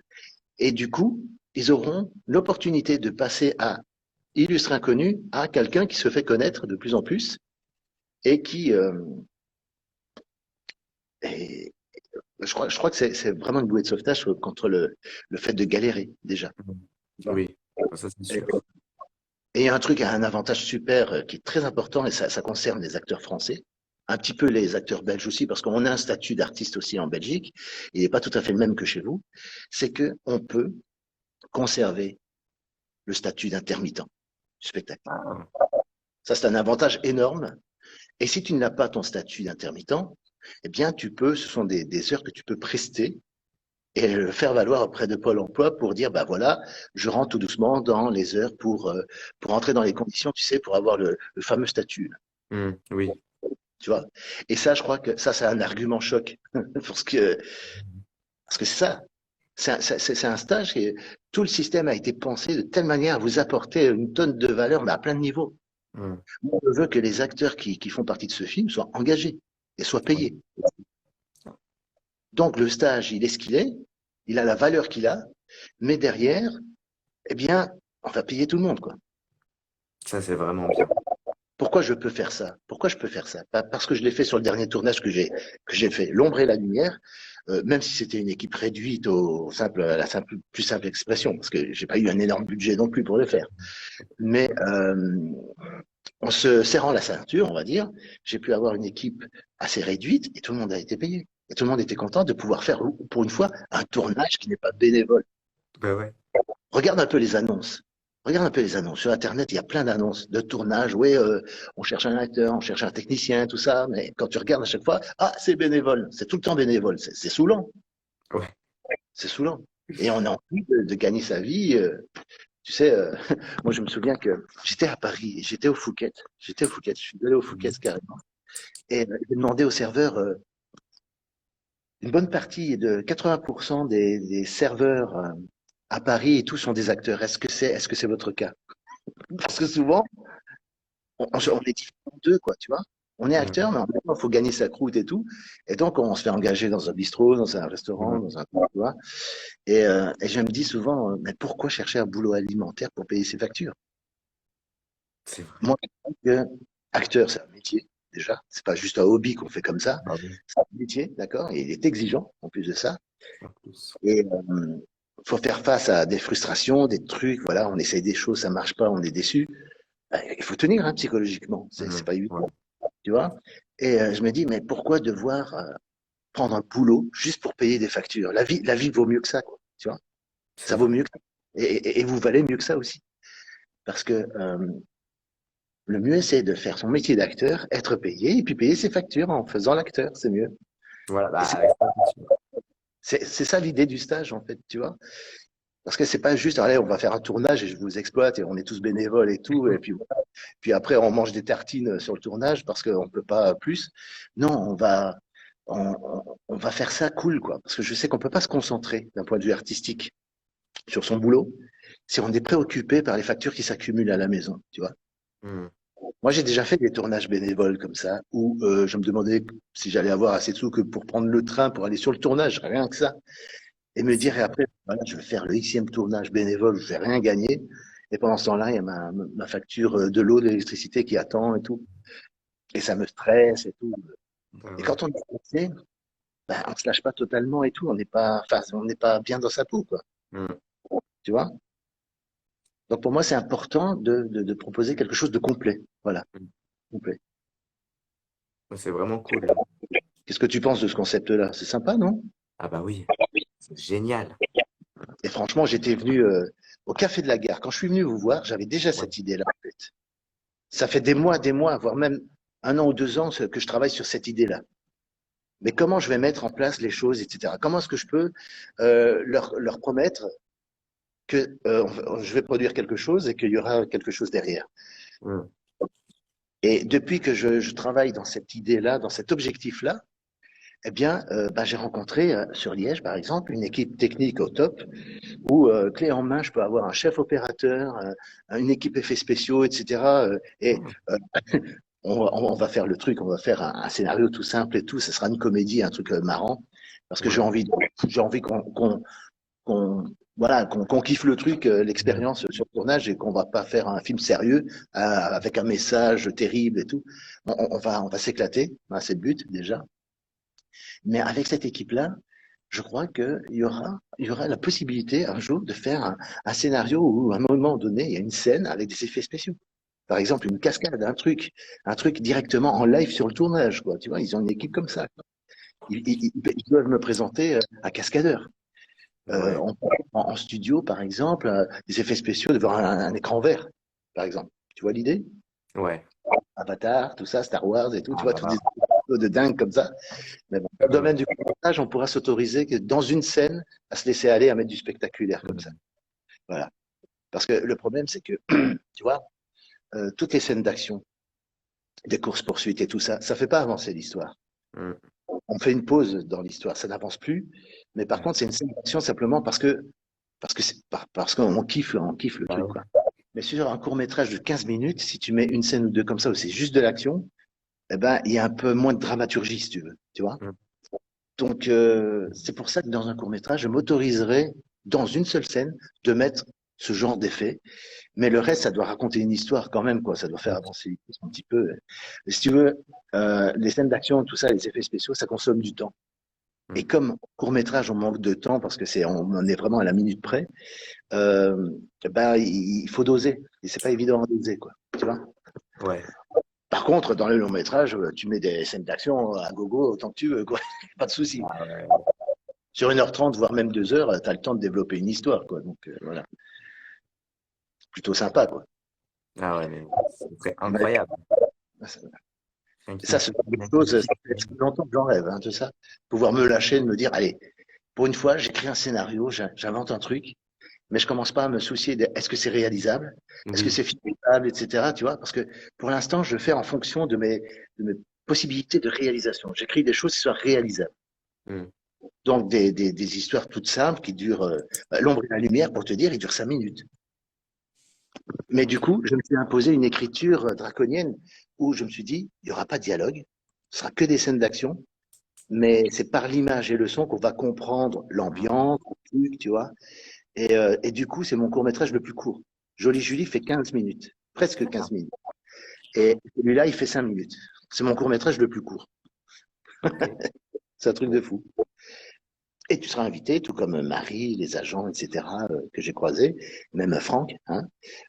Et du coup, ils auront l'opportunité de passer à illustre inconnu à quelqu'un qui se fait connaître de plus en plus et qui, et je crois que c'est vraiment une bouée de sauvetage contre le fait de galérer déjà. mhm. Tu vois. Oui. Ah, ça, c'est Et sûr. et il y a un truc, un avantage super qui est très important, et ça concerne les acteurs français, un petit peu les acteurs belges aussi, parce qu'on a un statut d'artiste aussi en Belgique, il n'est pas tout à fait le même que chez vous, c'est que on peut conserver le statut d'intermittent du spectacle. Ah, Ça, c'est un avantage énorme. Et si tu n'as pas ton statut d'intermittent, eh bien, ce sont des heures que tu peux prester et le faire valoir auprès de Pôle emploi pour dire, bah voilà, je rentre tout doucement dans les heures pour entrer dans les conditions, tu sais, pour avoir le fameux statut. oui. Tu vois. Et ça, je crois que ça, c'est un argument choc. Parce que c'est ça. C'est un stage et tout le système a été pensé de telle manière à vous apporter une tonne de valeur, mais à plein de niveaux. Mhm. Moi, je veux que les acteurs qui font partie de ce film soient engagés et soient Oui. payés. Donc le stage, il est ce qu'il est, il a la valeur qu'il a, mais derrière, eh bien, on va payer tout le monde, quoi. Ça, c'est vraiment bien. Pourquoi je peux faire ça? Pourquoi je peux faire ça? Parce que je l'ai fait sur le dernier tournage que j'ai fait, L'ombre et la lumière, même si c'était une équipe réduite à la plus simple expression, parce que j'ai pas eu un énorme budget non plus pour le faire. Mais en se serrant la ceinture, on va dire, j'ai pu avoir une équipe assez réduite et tout le monde a été payé. Et tout le monde était content de pouvoir faire, pour une fois, un tournage qui n'est pas bénévole. Ben ouais. Regarde un peu les annonces. Regarde un peu les annonces. Sur Internet, il y a plein d'annonces de tournage. Oui, on cherche un acteur, on cherche un technicien, tout ça. Mais quand tu regardes à chaque fois, ah, c'est bénévole. C'est tout le temps bénévole. C'est saoulant. Ouais. C'est saoulant. Et on a envie de gagner sa vie. Tu sais, moi, je me souviens que j'étais à Paris, j'étais au Fouquet. J'étais au Fouquet. Je suis allé au Fouquet Mhm. carrément. Et j'ai demandé au serveur, une bonne partie de 80% des serveurs à Paris et tout sont des acteurs. Est-ce que c'est votre cas? Parce que souvent, on est différents d'eux, quoi, tu vois. On est Mhm. acteur, mais en même temps, il faut gagner sa croûte et tout. Et donc, on se fait engager dans un bistrot, dans un restaurant, Mhm. dans un, tu vois. Et je me dis souvent, mais pourquoi chercher un boulot alimentaire pour payer ses factures? C'est vrai. Moi, je pense que acteur, c'est un métier, déjà. C'est pas juste un hobby qu'on fait comme ça. Ah oui, C'est un métier, d'accord? Et il est exigeant, en plus de ça. en plus. Et faut faire face à des frustrations, des trucs, voilà, on essaye des choses, ça marche pas, on est déçu. Il faut tenir, hein, psychologiquement. C'est Mhm. pas évident. Ouais. Tu vois. Et je me dis, mais pourquoi devoir prendre un boulot juste pour payer des factures? La vie vaut mieux que ça, quoi. Tu vois. C'est Ça vaut vrai. mieux que ça. Et vous valez mieux que ça aussi. Parce que le mieux, c'est de faire son métier d'acteur, être payé, et puis payer ses factures en faisant l'acteur. C'est mieux. Voilà, Et bah, avec ça, c'est sûr. c'est ça l'idée du stage, en fait, tu vois. Parce que c'est pas juste, allez, on va faire un tournage et je vous exploite et on est tous bénévoles et tout. Et puis, voilà. Puis après, on mange des tartines sur le tournage parce qu'on peut pas plus. Non, on va faire ça cool, quoi. Parce que je sais qu'on peut pas se concentrer d'un point de vue artistique sur son boulot si on est préoccupé par les factures qui s'accumulent à la maison, tu vois. Mhm. Moi, j'ai déjà fait des tournages bénévoles comme ça où je me demandais si j'allais avoir assez de sous que pour prendre le train pour aller sur le tournage, rien que ça. Et me C'est dire, et vrai. après, voilà, je vais faire le Xème tournage bénévole, je vais rien gagner. Et pendant ce temps-là, il y a ma facture de l'eau, de l'électricité qui attend et tout. Et ça me stresse et tout. Bah Et ouais. quand on est stressé, ben, on se lâche pas totalement et tout. On n'est pas, enfin, on n'est pas bien dans sa peau, quoi. Mhm. Tu vois? Donc pour moi, c'est important de proposer quelque chose de complet. Voilà, Mhm. complet. C'est vraiment cool. Qu'est-ce que tu penses de ce concept-là? C'est sympa, non? Ah bah oui, c'est génial. Et franchement, j'étais venu au Café de la Gare. Quand je suis venu vous voir, j'avais déjà Ouais. cette idée-là, en fait. Ça fait des mois, voire même 1 an ou 2 ans que je travaille sur cette idée-là. Mais comment je vais mettre en place les choses, etc. Comment est-ce que je peux leur promettre que je vais produire quelque chose et qu'il y aura quelque chose derrière. Mhm. Et depuis que je travaille dans cette idée-là, dans cet objectif-là, eh bien, bah, j'ai rencontré sur Liège, par exemple, une équipe technique au top, où clé en main, je peux avoir un chef opérateur, une équipe effets spéciaux, etc. Et Mhm. euh, on va faire le truc, on va faire un scénario tout simple et tout. Ce sera une comédie, un truc marrant, parce que Ouais. j'ai envie qu'on voilà, qu'on kiffe le truc, Mhm. l'expérience sur le tournage et qu'on va pas faire un film sérieux avec un message terrible et tout. On va s'éclater, hein, c'est le but déjà. Mais avec cette équipe-là, je crois qu'il y aura la possibilité un jour de faire un scénario où, à un moment donné, il y a une scène avec des effets spéciaux. Par exemple, une cascade, un truc directement en live sur le tournage, quoi. Tu vois, ils ont une équipe comme ça, quoi. Ils doivent me présenter un cascadeur. Ouais. En studio, par exemple, des effets spéciaux devant un écran vert, par exemple. Tu vois l'idée? Ouais. Avatar, tout ça, Star Wars et tout, tu Ah vois, bah tous des là. effets de dingue comme ça. Mais bon, dans le Ouais. domaine du montage, on pourra s'autoriser que dans une scène, à se laisser aller à mettre du spectaculaire comme ça. Mhm. Voilà. Parce que le problème, c'est que, tu vois, toutes les scènes d'action, des courses-poursuites et tout ça, ça fait pas avancer l'histoire. Mhm. On fait une pause dans l'histoire, ça n'avance plus. Mais par Mhm. contre, c'est une scène d'action simplement parce qu'on kiffe le Bah truc, ouais. quoi. Mais sur un court métrage de 15 minutes, si tu mets une scène ou deux comme ça où c'est juste de l'action, eh ben, il y a un peu moins de dramaturgie, si tu veux, tu vois. Mhm. Donc, c'est pour ça que dans un court-métrage, je m'autoriserai, dans une seule scène, de mettre ce genre d'effet. Mais le reste, ça doit raconter une histoire quand même, quoi. Ça doit faire avancer l'histoire un petit peu. Et si tu veux, les scènes d'action, tout ça, les effets spéciaux, ça consomme du temps. Et Mm. comme court-métrage, on manque de temps parce que on est vraiment à la minute près, euh, bah, il faut doser. Et c'est pas évident à doser, quoi. Tu vois? Ouais. Par contre, dans le long métrage, tu mets des scènes d'action à gogo autant que tu veux, quoi. Pas de souci. Ah ouais. Sur 1h30, voire même 2 heures, tu as le temps de développer une histoire, quoi. Donc, voilà. Plutôt sympa, quoi. Ah ouais, mais c'est Mais incroyable. ça, Quelqu'un qui ça, ce fait sont des une choses, ça activité. fait longtemps que j'en rêve, hein, tout ça. Pouvoir me lâcher, de me dire, allez, pour une fois, j'écris un scénario, j'invente un truc, mais je commence pas à me soucier de est-ce que c'est réalisable, est-ce que Oui. c'est filmable, etc. Tu vois, parce que pour l'instant, je fais en fonction de mes possibilités de réalisation. J'écris des choses qui soient réalisables. Mm. Donc, des histoires toutes simples qui durent, l'ombre et la lumière, pour te dire, ils durent 5 minutes. Mais du Ok. coup, je me suis imposé une écriture draconienne où je me suis dit, il n'y aura pas de dialogue, ce sera que des scènes d'action, mais c'est par l'image et le son qu'on va comprendre Ah, l'ambiance, le truc, tu vois. Et du coup, c'est mon court-métrage le plus court. Jolie Julie fait 15 minutes, presque 15 minutes. Et celui-là, il fait 5 minutes. C'est mon court-métrage le plus court. ok. C'est un truc de Bon. fou. Et tu seras invité, tout comme Marie, les agents, etc., que j'ai croisés, même Franck, hein,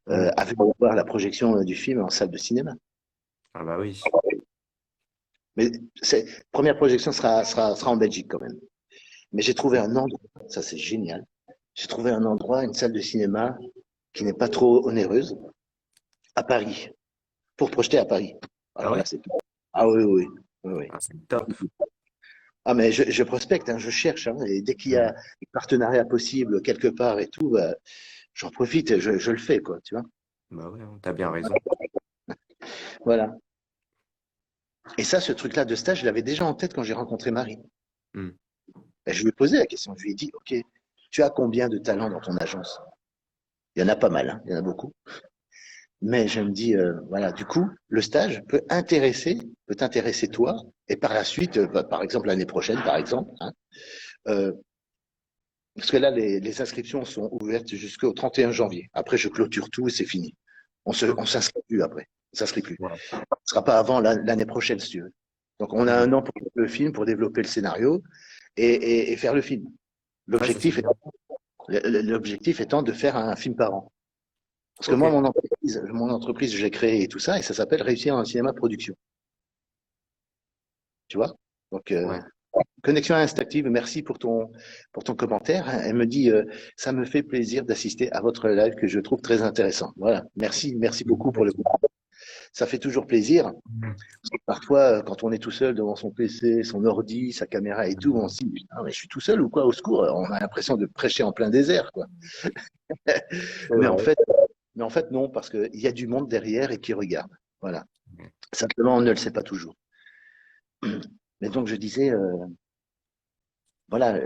Mm. à venir voir la projection du film en salle de cinéma. Ah bah oui. Mais première projection sera en Belgique quand même. Mais j'ai trouvé un endroit, ça c'est génial. J'ai trouvé un endroit, une salle de cinéma qui n'est pas trop onéreuse, à Paris, pour projeter à Paris. Ah Alors là, ouais? c'est ah oui, oui, oui, oui. Ah, c'est top. Ah mais je prospecte, hein, je cherche, hein, et dès qu'il y a Mm. un partenariat possible quelque part et tout, bah, j'en profite, je le fais, quoi, tu vois. Bah ouais, hein, t'as bien raison. Voilà. Et ça, ce truc-là de stage, je l'avais déjà en tête quand j'ai rencontré Marie. Mm. Et je lui ai posé la question, je lui ai dit, OK, tu as combien de talents dans ton agence? Il y en a pas mal, hein, il y en a beaucoup. Mais je me dis, voilà, du coup, le stage peut t'intéresser toi, et par la suite, par exemple l'année prochaine, par exemple, hein, euh, parce que là, les inscriptions sont ouvertes jusqu'au 31 janvier. Après, je clôture tout et c'est fini. On Ok. s'inscrit plus après. On s'inscrit plus. Wow. Ce sera pas avant l'année prochaine, si tu veux. Donc, on a Mm. 1 an pour faire le film, pour développer le scénario et faire le film. Ouais, ça c'est L'objectif bien. étant, l'objectif étant de faire un film par an. Parce que Ok. moi, mon entreprise, j'ai créé et tout ça, et ça s'appelle Réussir en cinéma production. Tu vois? Donc, Ouais. connexion instinctive, merci pour ton commentaire. Elle me dit, ça me fait plaisir d'assister à votre live que je trouve très intéressant. Voilà. Merci beaucoup pour le coup. Ça fait toujours plaisir. Mm. Parfois, quand on est tout seul devant son PC, son ordi, sa caméra et tout, on se dit, ah, mais je suis tout seul ou quoi, au secours? On a l'impression de prêcher en plein désert, quoi. C'est Mais en vrai. fait, mais en fait, non, parce qu'il y a du monde derrière et qui regarde. Voilà. Mm. Simplement, on ne le sait pas toujours. Mais donc, je disais, voilà,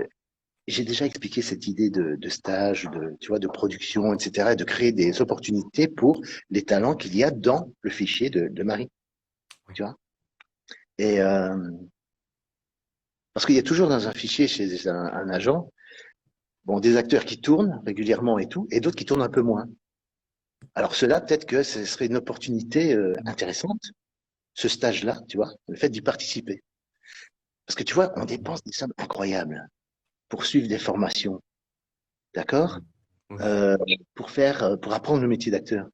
j'ai déjà expliqué cette idée de stage, tu vois, de production, etc., et de créer des opportunités pour les talents qu'il y a dans le fichier de Marie, Oui. tu vois. Et parce qu'il y a toujours dans un fichier chez un agent, bon, des acteurs qui tournent régulièrement et tout, et d'autres qui tournent un peu moins. Alors cela, peut-être que ce serait une opportunité intéressante, ce stage-là, tu vois, le fait d'y participer. Parce que tu vois, on dépense des sommes incroyables pour suivre des formations, d'accord, Mm. Oui. euh, pour apprendre le métier d'acteur.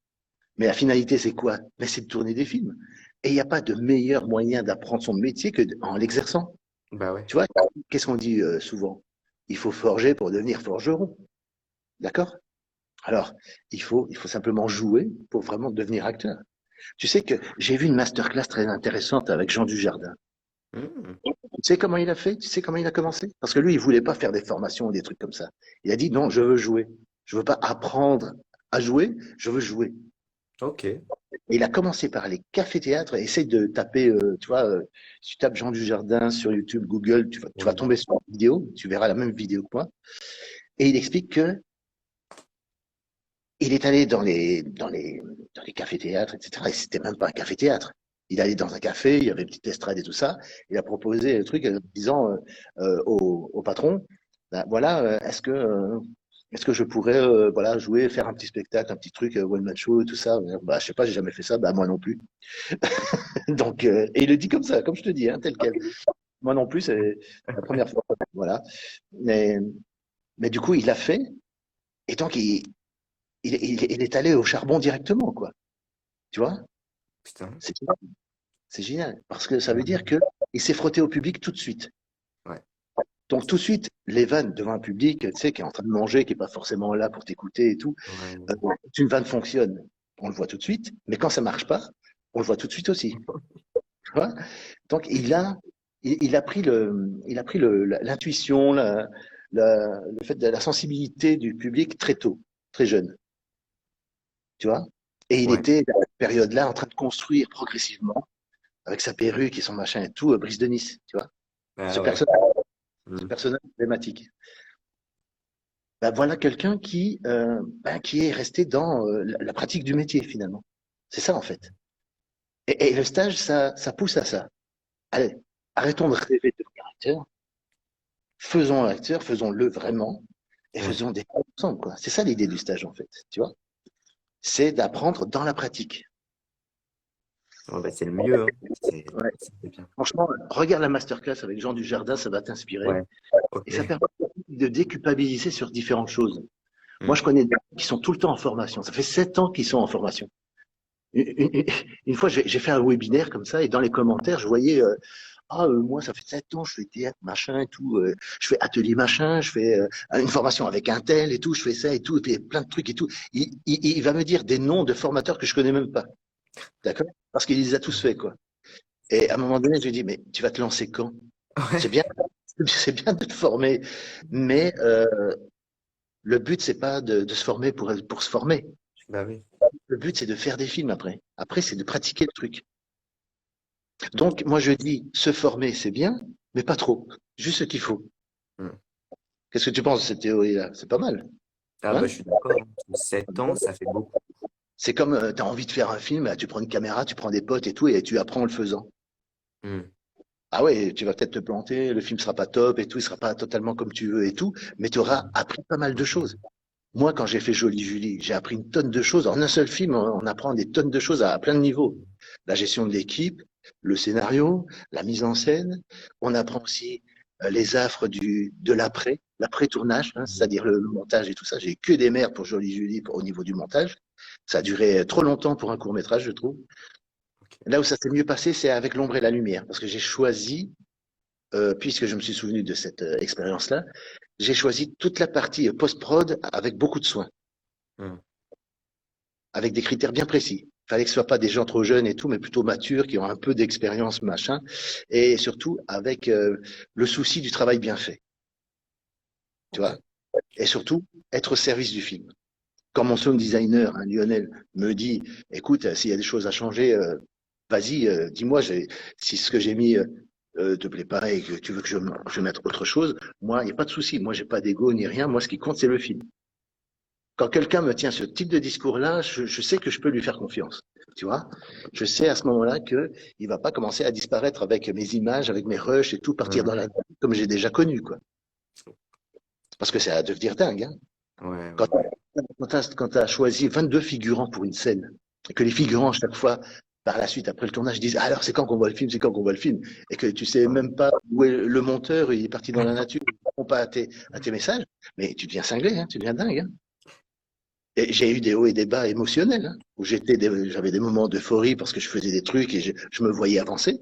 Mais la finalité, c'est quoi? Mais c'est de tourner des films. Et il n'y a pas de meilleur moyen d'apprendre son métier que en l'exerçant. Bah ouais. Tu vois, qu'est-ce qu'on dit souvent? Il faut forger pour devenir forgeron. D'accord? Alors, il faut simplement jouer pour vraiment devenir acteur. Tu sais que j'ai vu une masterclass très intéressante avec Jean Dujardin. Mm. Tu sais comment il a fait? Tu sais comment il a commencé? Parce que lui, il voulait pas faire des formations ou des trucs comme ça. Il a dit non, je veux jouer. Je veux pas apprendre à jouer, je veux jouer. Ok. Et il a commencé par les cafés-théâtres. Essaye de taper, tu vois, si tu tapes Jean Dujardin sur YouTube, Google, tu vas Oui. tomber sur une vidéo, tu verras la même vidéo que moi. Et il explique que il est allé dans les cafés-théâtres, etc. Et c'était même pas un café-théâtre. Il allait dans un café, il y avait une petite estrade et tout ça. Il a proposé le truc en disant au patron, ben, voilà, est-ce que je pourrais voilà, jouer, faire un petit spectacle, un petit truc, one man show et tout ça. Bah, je sais pas, j'ai jamais fait ça, bah, moi non plus. Donc, et il le dit comme ça, comme je te dis, hein, tel quel. Moi non plus, c'est la première fois. Voilà. Mais, mais du coup, il l'a fait, et donc il est allé au charbon directement, quoi. Tu vois? Putain. C'est c'est génial, parce que ça veut dire Ouais. que il s'est frotté au public tout de suite. Ouais. Donc tout de suite, les vannes devant un public, tu sais, qui est en train de manger, qui est pas forcément là pour t'écouter et tout, Ouais. euh, une vanne fonctionne, on le voit tout de suite, mais quand ça marche pas, on le voit tout de suite aussi. Tu vois. Donc il a pris l'intuition, le fait de la sensibilité du public très tôt, très jeune, tu vois. Et il Ouais. était à cette période-là en train de construire progressivement, avec sa perruque et son machin et tout, Brice de Nice, tu vois. Ce Ah ouais. personnage, ce Mm. personnage emblématique. Ben, voilà quelqu'un qui est resté dans la pratique du métier finalement. C'est ça en fait. Et le stage, ça pousse à ça. Allez, arrêtons de rêver de devenir acteur, faisons l'acteur, faisons-le vraiment, et Ouais. faisons des choses ensemble, quoi. C'est ça l'idée du stage, en fait, tu vois. C'est d'apprendre dans la pratique. Ouais, bah, c'est le mieux, hein. Ouais. C'est bien. Franchement, regarde la masterclass avec Jean Dujardin, ça va t'inspirer. Ouais. Ok. Et ça permet de déculpabiliser sur différentes choses. Moi, Mm. je connais des gens qui sont tout le temps en formation. Ça fait 7 ans qu'ils sont en formation. Une fois, j'ai fait un webinaire comme ça, et dans les commentaires, je voyais moi, ça fait 7 ans, je fais théâtre, machin et tout. Je fais atelier machin, je fais une formation avec un tel et tout, je fais ça et tout, et puis plein de trucs et tout. Il va me dire des noms de formateurs que je connais même pas. D'accord? Parce qu'il les a tous faits, quoi. Et à un moment donné, je lui dis, mais tu vas te lancer quand? C'est Ouais. bien, c'est bien de te former, mais le but, c'est pas de se former pour se former. Bah oui. Le but, c'est de faire des films après. Après, c'est de pratiquer le truc. Donc, moi, je dis, se former, c'est bien, mais pas trop. Juste ce qu'il faut. Mm. Qu'est-ce que tu penses de cette théorie-là? C'est pas mal, Ah bah hein? je suis d'accord, hein. 7 ans, ça fait beaucoup. C'est comme tu as envie de faire un film, là, tu prends une caméra, tu prends des potes et tout, et tu apprends en le faisant. Mm. Ah ouais, tu vas peut-être te planter, le film sera pas top et tout, il sera pas totalement comme tu veux et tout, mais tu auras appris pas mal de choses. Moi, quand j'ai fait Jolie Julie, j'ai appris une tonne de choses. En un seul film, on apprend des tonnes de choses à plein de niveaux. La gestion de l'équipe, le scénario, la mise en scène. On apprend aussi les affres de l'après-tournage, hein, Mm. c'est-à-dire le montage et tout ça. J'ai que des merdes pour Jolie Julie au niveau du montage. Ça a duré trop longtemps pour un court métrage, je trouve. Ok. Là où ça s'est mieux passé, c'est avec l'ombre et la lumière, parce que j'ai choisi, puisque je me suis souvenu de cette expérience-là, j'ai choisi toute la partie post-prod avec beaucoup de soin, Mm. avec des critères bien précis. Il fallait que ce soit pas des gens trop jeunes et tout, mais plutôt matures, qui ont un peu d'expérience, machin, et surtout avec le souci du travail bien fait, tu Ok. vois, et surtout être au service du film. Quand mon sound designer, hein, Lionel, me dit, écoute, s'il y a des choses à changer, vas-y, dis-moi si ce que j'ai mis te plaît pas et que tu veux que je mette autre chose. Moi, il n'y a pas de souci. Moi, j'ai pas d'ego ni rien. Moi, ce qui compte, c'est le film. Quand quelqu'un me tient ce type de discours-là, je sais que je peux lui faire confiance. Tu vois, je sais à ce moment-là que il va pas commencer à disparaître avec mes images, avec mes rushs et tout, partir dans Mm. la comme j'ai déjà connu, quoi. Parce que c'est à devenir dingue, hein. Ouais, Quand ouais. quand tu as choisi 22 figurants pour une scène, et que les figurants, chaque fois, par la suite, après le tournage, disent, ah, alors c'est quand qu'on voit le film, c'est quand qu'on voit le film, et que tu sais Ouais. même pas où est le monteur, il est parti dans la nature, il ne répond pas à tes messages, mais tu deviens cinglé, hein, tu deviens dingue, hein. Et j'ai eu des hauts et des bas émotionnels, hein, où j'avais des moments d'euphorie parce que je faisais des trucs et je me voyais avancer.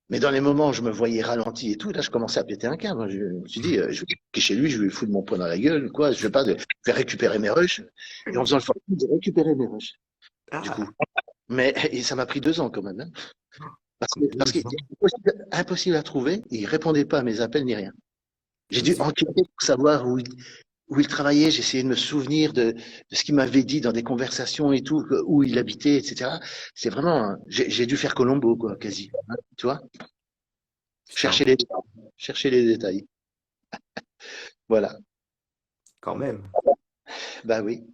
Mais dans les moments où je me voyais ralenti et tout, là, je commençais à péter un câble. Je me suis dit, je vais chez lui, je vais lui foutre mon poing dans la gueule, quoi. Je vais pas faire récupérer mes rushs. Et en faisant le forfait, j'ai récupéré mes rushs, du coup. Ah, Mais et ça m'a pris 2 ans quand même, hein. Parce qu'il 2 ans. est impossible à trouver. Il répondait pas à mes appels ni rien. J'ai Mais dû c'est enquêter pour savoir où il travaillait. J'ai essayé de me souvenir de ce qu'il m'avait dit dans des conversations et tout, où il habitait, etc. C'est vraiment, hein, j'ai dû faire Colombo, quoi, quasi, hein, tu vois. putain, Chercher les détails. Voilà. quand même. Bah oui.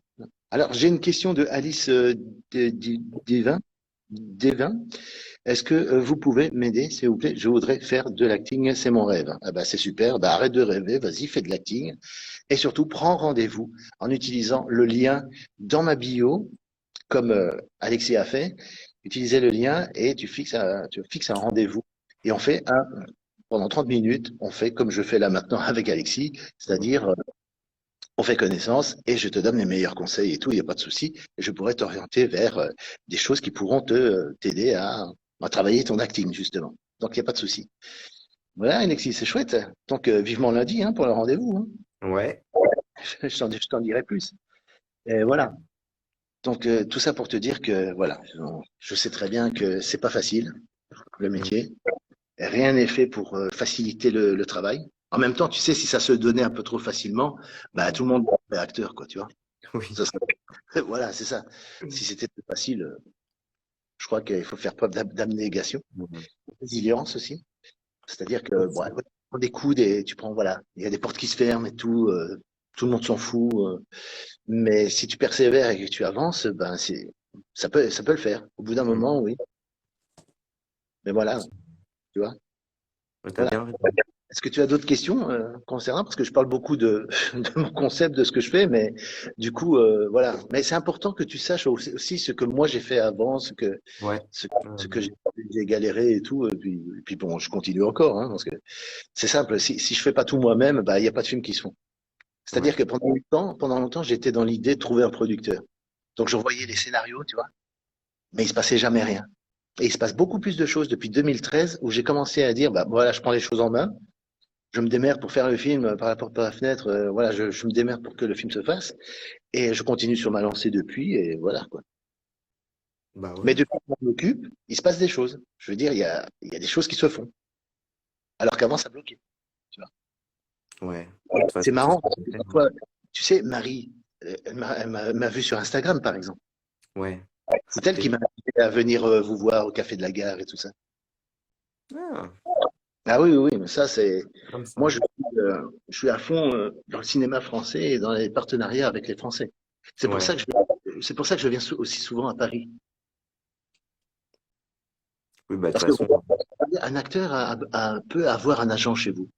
Alors, j'ai une question de Alice Devin. Devin. Est-ce que vous pouvez m'aider, s'il vous plaît? Je voudrais faire de l'acting, c'est mon rêve. Ah bah, c'est super. Bah, arrête de rêver, vas-y, fais de l'acting. Et surtout, prends rendez-vous en utilisant le lien dans ma bio, comme Alexis a fait. Utilisez le lien et tu fixes un rendez-vous. Et pendant 30 minutes, on fait comme je fais là maintenant avec Alexis, c'est-à-dire on fait connaissance et je te donne les meilleurs conseils et tout, il n'y a pas de souci. Et je pourrais t'orienter vers des choses qui pourront t'aider à travailler ton acting, justement. Donc, il n'y a pas de souci. Voilà, Alexis, c'est chouette. Donc, vivement lundi pour le rendez-vous. Ouais. Je t'en dirai plus. Et voilà. Donc, tout ça pour te dire que, voilà, je sais très bien que c'est pas facile, le Mm. métier. Rien n'est fait pour faciliter le travail. En même temps, tu sais, si ça se donnait un peu trop facilement, bah, tout le monde serait acteur, quoi, tu vois. Oui. Ça voilà, c'est ça. Si c'était plus facile, je crois qu'il faut faire preuve d'abnégation, Mm. de résilience aussi. C'est-à-dire que, bon, Aussi. ouais, tu prends des coudes et tu prends, voilà, il y a des portes qui se ferment et tout le monde s'en fout. Mais si tu persévères et que tu avances, ben, ça peut le faire. Au bout d'un Mm. moment, oui. Mais voilà, tu vois. Ouais, t'as Voilà. bien raison. Est-ce que tu as d'autres questions concernant? Parce que je parle beaucoup de mon concept, de ce que je fais, mais du coup, voilà. Mais c'est important que tu saches aussi ce que moi j'ai fait avant, Ouais. ce, ce que Euh, j'ai galéré et tout. Et puis bon, je continue encore, parce que c'est simple. Si je fais pas tout moi-même, bah il y a pas de films qui se font. C'est-à-dire ouais. que pendant longtemps, j'étais dans l'idée de trouver un producteur. Donc je revoyais les scénarios, tu vois, mais il se passait jamais rien. Et il se passe beaucoup plus de choses depuis 2013 où j'ai commencé à dire, bah voilà, je prends les choses en main. Je me démerde pour faire le film par la porte par la fenêtre. Voilà, je me démerde pour que le film se fasse. Et je continue sur ma lancée depuis. Et voilà, quoi. Bah Mais ouais. depuis que je m'occupe, il se passe des choses. Je veux dire, il y a des choses qui se font. Alors qu'avant, ça bloquait. Tu vois. Ouais. De toute C'est façon, c'est ce marrant qu'il parce faut que faire, hein. parfois, tu sais, Marie, elle m'a vu sur Instagram, par exemple. Ouais. C'est elle qui C'était m'a invité à venir vous voir au Café de la Gare et tout ça. ah, Ah oui, oui, oui, mais ça, c'est. comme ça. Moi, je suis à fond dans le cinéma français et dans les partenariats avec les Français. Ouais. C'est pour ça que je viens aussi souvent à Paris. Oui, bah de toute Parce que façon. un acteur peut avoir un agent chez vous.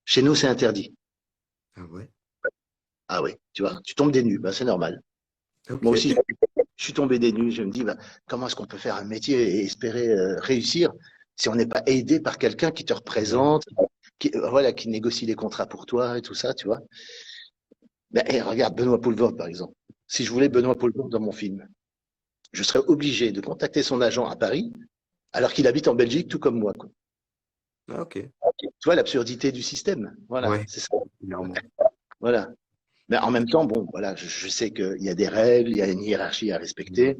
Chez nous, c'est interdit. Ah ouais. Ah oui, tu vois, tu tombes des nues, bah, c'est normal. Moi Ok. aussi, je suis tombé des nues. Je me dis, bah, comment est-ce qu'on peut faire un métier et espérer réussir si on n'est pas aidé par quelqu'un qui te Ouais. représente, voilà, qui négocie les contrats pour toi et tout ça, tu vois. Ben, regarde Benoît Poulvord, par exemple. Si je voulais Benoît Poulvord dans mon film, je serais obligé de contacter son agent à Paris, alors qu'il habite en Belgique, tout comme moi, quoi. Ah, ok. Tu vois l'absurdité du système. Voilà, Ouais. c'est ça. Clairement. Voilà. Mais en même temps, bon, voilà, je sais qu'il y a des règles, il y a une hiérarchie à Mm. respecter.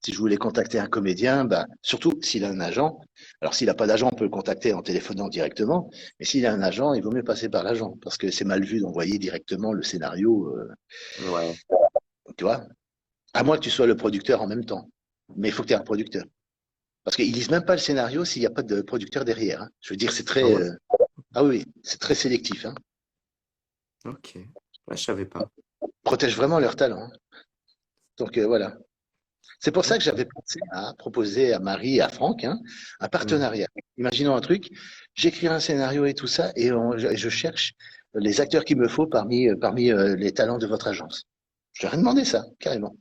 Si je voulais contacter un comédien, bah, surtout s'il a un agent. Alors, s'il n'a pas d'agent, on peut le contacter en téléphonant directement. Mais s'il a un agent, il vaut mieux passer par l'agent parce que c'est mal vu d'envoyer directement le scénario, Ouais. tu vois. À moins que tu sois le producteur en même temps. Mais il faut que tu aies un producteur. Parce qu'ils lisent même pas le scénario s'il n'y a pas de producteur derrière, hein. Je veux dire, c'est Ah très, ouais. ah oui, c'est très sélectif, hein. Ok. Ouais, je savais pas. Ils protègent vraiment leur talent, hein. Donc, voilà. C'est pour ça que Ok. j'avais pensé à proposer à Marie et à Franck un Mm. partenariat. Imaginons un truc, j'écris un scénario et tout ça, et je cherche les acteurs qu'il me faut parmi les talents de votre agence. Je leur ai demandé ça, carrément.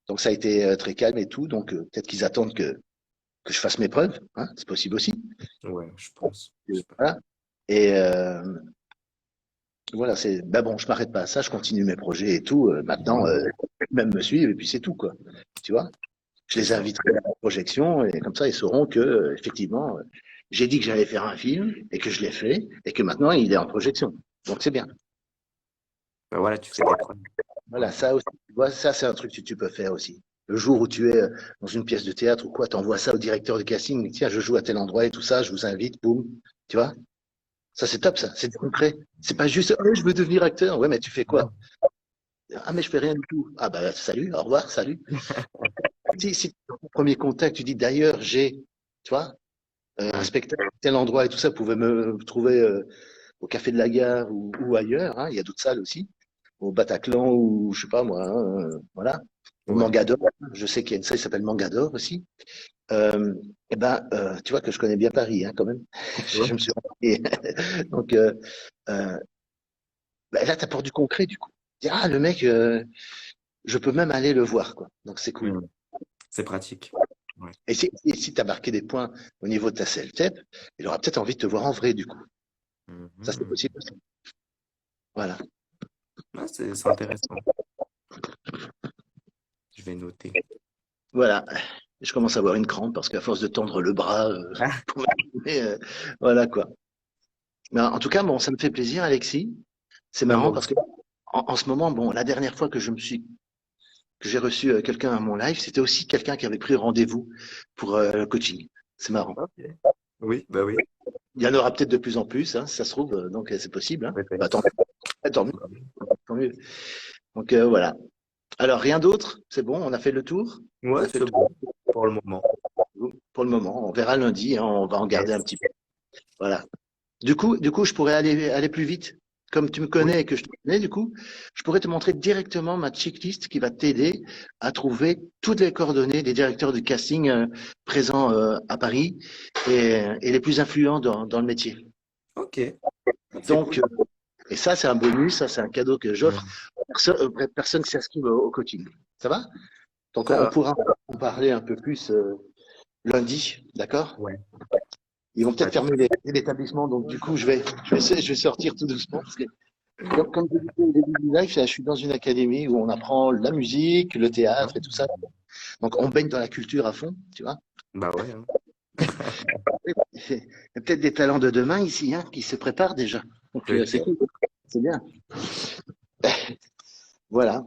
Donc ça a été très calme et tout, donc peut-être qu'ils attendent que je fasse mes preuves, hein, c'est possible aussi. Ouais, je pense. Je sais pas. Voilà. Et voilà, bah bon, je m'arrête pas à ça, je continue mes projets et tout. Maintenant, Ouais. même me suivre et puis c'est tout, quoi. Tu vois? Je C'est les ça. inviterai à la projection et comme ça, ils sauront que, effectivement, j'ai dit que j'allais faire un film et que je l'ai fait et que maintenant, il est en projection. Donc, c'est bien. Bah voilà, tu fais tes preuves. Voilà, Ouais. ça aussi, tu vois, ça, c'est un truc que tu peux faire aussi. Le jour où tu es dans une pièce de théâtre ou quoi, t'envoies ça au directeur de casting, tiens, je joue à tel endroit et tout ça, je vous invite, boum, tu vois. Ça, c'est top, ça, c'est concret. C'est pas juste, oh, je veux devenir acteur. Ouais, mais tu fais quoi? Non. Ah, mais je fais rien du tout. Ah, bah, salut, au revoir, salut. Si ton premier contact, tu dis d'ailleurs, tu vois, un Mm. spectacle à tel endroit et tout ça, vous pouvez me trouver au Café de la Gare ou ailleurs, hein, il y a d'autres salles aussi, au Bataclan ou je sais pas moi, voilà, au Ouais. Mangador, je sais qu'il y a une salle qui s'appelle Mangador aussi. Euh, tu vois que je connais bien Paris, hein, quand même. Ouais. Je me suis renseigné. Donc, là, tu apportes du concret, du coup. Dire, ah, le mec, je peux même aller le voir, quoi. Donc, c'est cool. Mm. C'est pratique. Ouais. Et si tu as marqué des points au niveau de ta self-tape, il aura peut-être envie de te voir en vrai, du coup. Ça, c'est Mhm. possible aussi. Voilà. Ouais, c'est intéressant. Je vais noter. Voilà. Je commence à avoir une crampe parce qu'à force de tendre le bras, Ah, pour m'animer, voilà, quoi. Mais en tout cas, bon, ça me fait plaisir, Alexis. C'est ben moi marrant parce aussi. que en ce moment, bon, la dernière fois que j'ai reçu quelqu'un à mon live, c'était aussi quelqu'un qui avait pris rendez-vous pour le coaching. C'est marrant. Ok. Oui, bah oui, Il y en aura peut-être de plus en plus, hein, si ça se trouve, donc c'est possible. Hein. Bah, tant peut-être. mieux, tant mieux, Bah oui. tant mieux. Donc voilà. Alors rien d'autre, c'est bon, on a fait le tour. On Ouais, a fait le c'est tour bon pour le moment. pour le moment. On verra lundi, hein, on va en garder un Yes. petit peu. Voilà. Du coup, je pourrais aller plus vite. Comme tu me Oui. connais et que je te connais, du coup, je pourrais te montrer directement ma checklist qui va t'aider à trouver toutes les coordonnées des directeurs de casting présents à Paris et les plus influents dans le métier. Ok, c'est Donc, cool. et ça, c'est un bonus, ça, c'est un cadeau que j'offre Mm. aux personnes qui s'inscrivent au coaching. Ça va? Donc, Ça on va. pourra en parler un peu plus lundi, d'accord? Ouais, Ils vont pas peut-être de fermer l'établissement, donc du coup, je vais sortir tout doucement parce que comme je disais au début du live, je suis dans une académie où on apprend la musique, le théâtre et tout ça. soucis. Donc on baigne dans la culture à fond, tu vois. Bah ouais, hein. Il y a peut-être des talents de demain ici, hein, qui se préparent déjà. Donc c'est Peut-être. cool, c'est bien. Voilà.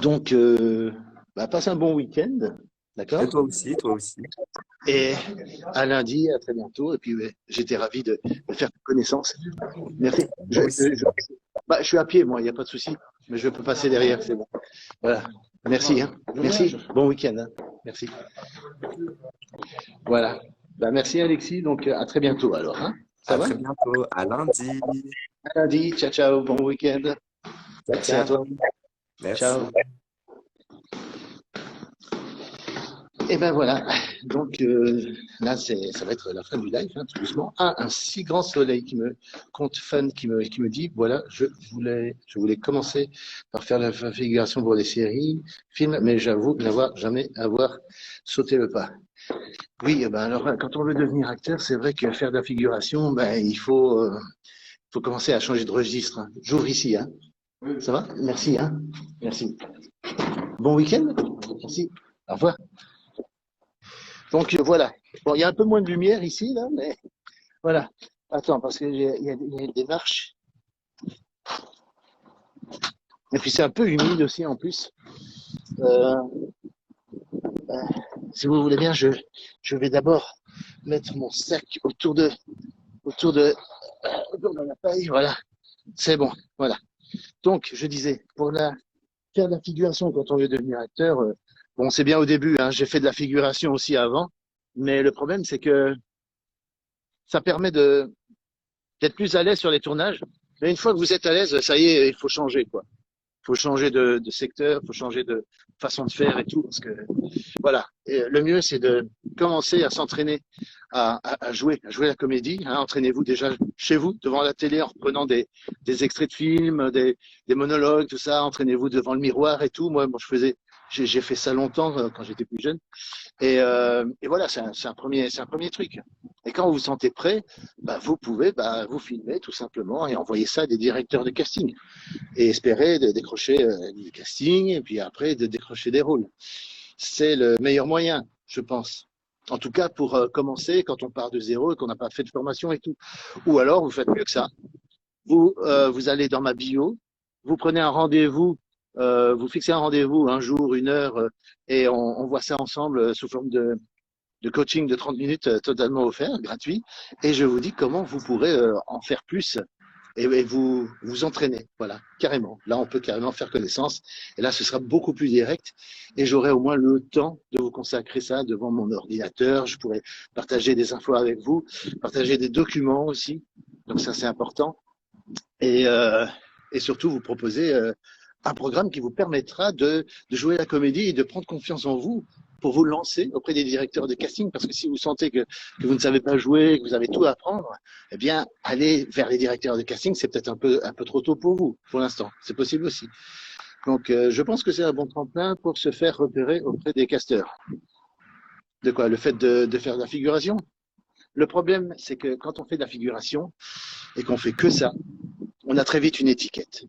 Donc passe un bon week-end, Et d'accord? toi aussi, toi aussi. Et à lundi, à très bientôt. Et puis j'étais ravi de faire ta connaissance. Merci. Moi aussi. Je suis à pied, moi, il n'y a pas de souci. Mais je peux passer derrière, c'est bon. Voilà. Merci, hein. Merci. Bon week-end, hein. Merci. Voilà. Merci, Alexis. Donc, à très bientôt, alors, hein. Ça À va? très bientôt. À lundi. À lundi. Ciao, ciao. Bon week-end. Ciao, Merci à toi. ciao. Ciao. Merci. Et ben voilà. Donc, là, ça va être la fin du live, hein, tout doucement. Ah, un si grand soleil compte fan qui me dit, voilà, je voulais commencer par faire la configuration pour des séries, films, mais j'avoue n'avoir jamais avoir sauté le pas. Oui, alors quand on veut devenir acteur, c'est vrai que faire de la figuration, il faut commencer à changer de registre. Hein. J'ouvre ici, hein. Ça va? Merci, hein. Merci. Bon week-end. Merci. Au revoir. Donc voilà. Bon, il y a un peu moins de lumière ici, là, mais voilà. Attends, parce qu'il y a des marches. Et puis c'est un peu humide aussi en plus. Euh, euh, si vous voulez bien, je vais d'abord mettre mon sac autour de la paille. Voilà. C'est bon. Voilà. Donc, je disais, faire de la figuration quand on veut devenir acteur, bon, c'est bien au début, hein, j'ai fait de la figuration aussi avant, mais le problème, c'est que ça permet d'être plus à l'aise sur les tournages. Mais une fois que vous êtes à l'aise, ça y est, il faut changer, quoi. Il faut changer de secteur, il faut changer de façon de faire et tout, parce que voilà. Et le mieux, c'est de commencer à s'entraîner à jouer la comédie. Hein. Entraînez-vous déjà chez vous, devant la télé, en reprenant des extraits de films, des monologues, tout ça. Entraînez-vous devant le miroir et tout. Moi, j'ai fait ça longtemps quand j'étais plus jeune. Et voilà, c'est un premier truc. Et quand vous vous sentez prêt, vous pouvez vous filmer tout simplement et envoyer ça à des directeurs de casting et espérer de décrocher du casting et puis après de décrocher des rôles. C'est le meilleur moyen, je pense. En tout cas, pour commencer, quand on part de zéro et qu'on n'a pas fait de formation et tout. Ou alors, vous faites mieux que ça. Vous allez dans ma bio, vous prenez un rendez-vous, vous fixez un rendez-vous, un jour, une heure, et on voit ça ensemble sous forme de coaching de 30 minutes totalement offert, gratuit. Et je vous dis comment vous pourrez en faire plus et vous entraîner. Voilà, carrément. Là, on peut carrément faire connaissance. Et là, ce sera beaucoup plus direct. Et j'aurai au moins le temps de vous consacrer ça devant mon ordinateur. Je pourrai partager des infos avec vous, partager des documents aussi. Donc ça, c'est important. Et, euh, et surtout, vous proposer un programme qui vous permettra de jouer la comédie et de prendre confiance en vous pour vous lancer auprès des directeurs de casting, parce que si vous sentez que vous ne savez pas jouer, que vous avez tout à apprendre, eh bien, aller vers les directeurs de casting, c'est peut-être un peu trop tôt pour vous, pour l'instant. C'est possible aussi. Donc, je pense que c'est un bon tremplin pour se faire repérer auprès des casteurs. De quoi? Le fait de faire de la figuration. Le problème, c'est que quand on fait de la figuration et qu'on fait que ça, on a très vite une étiquette.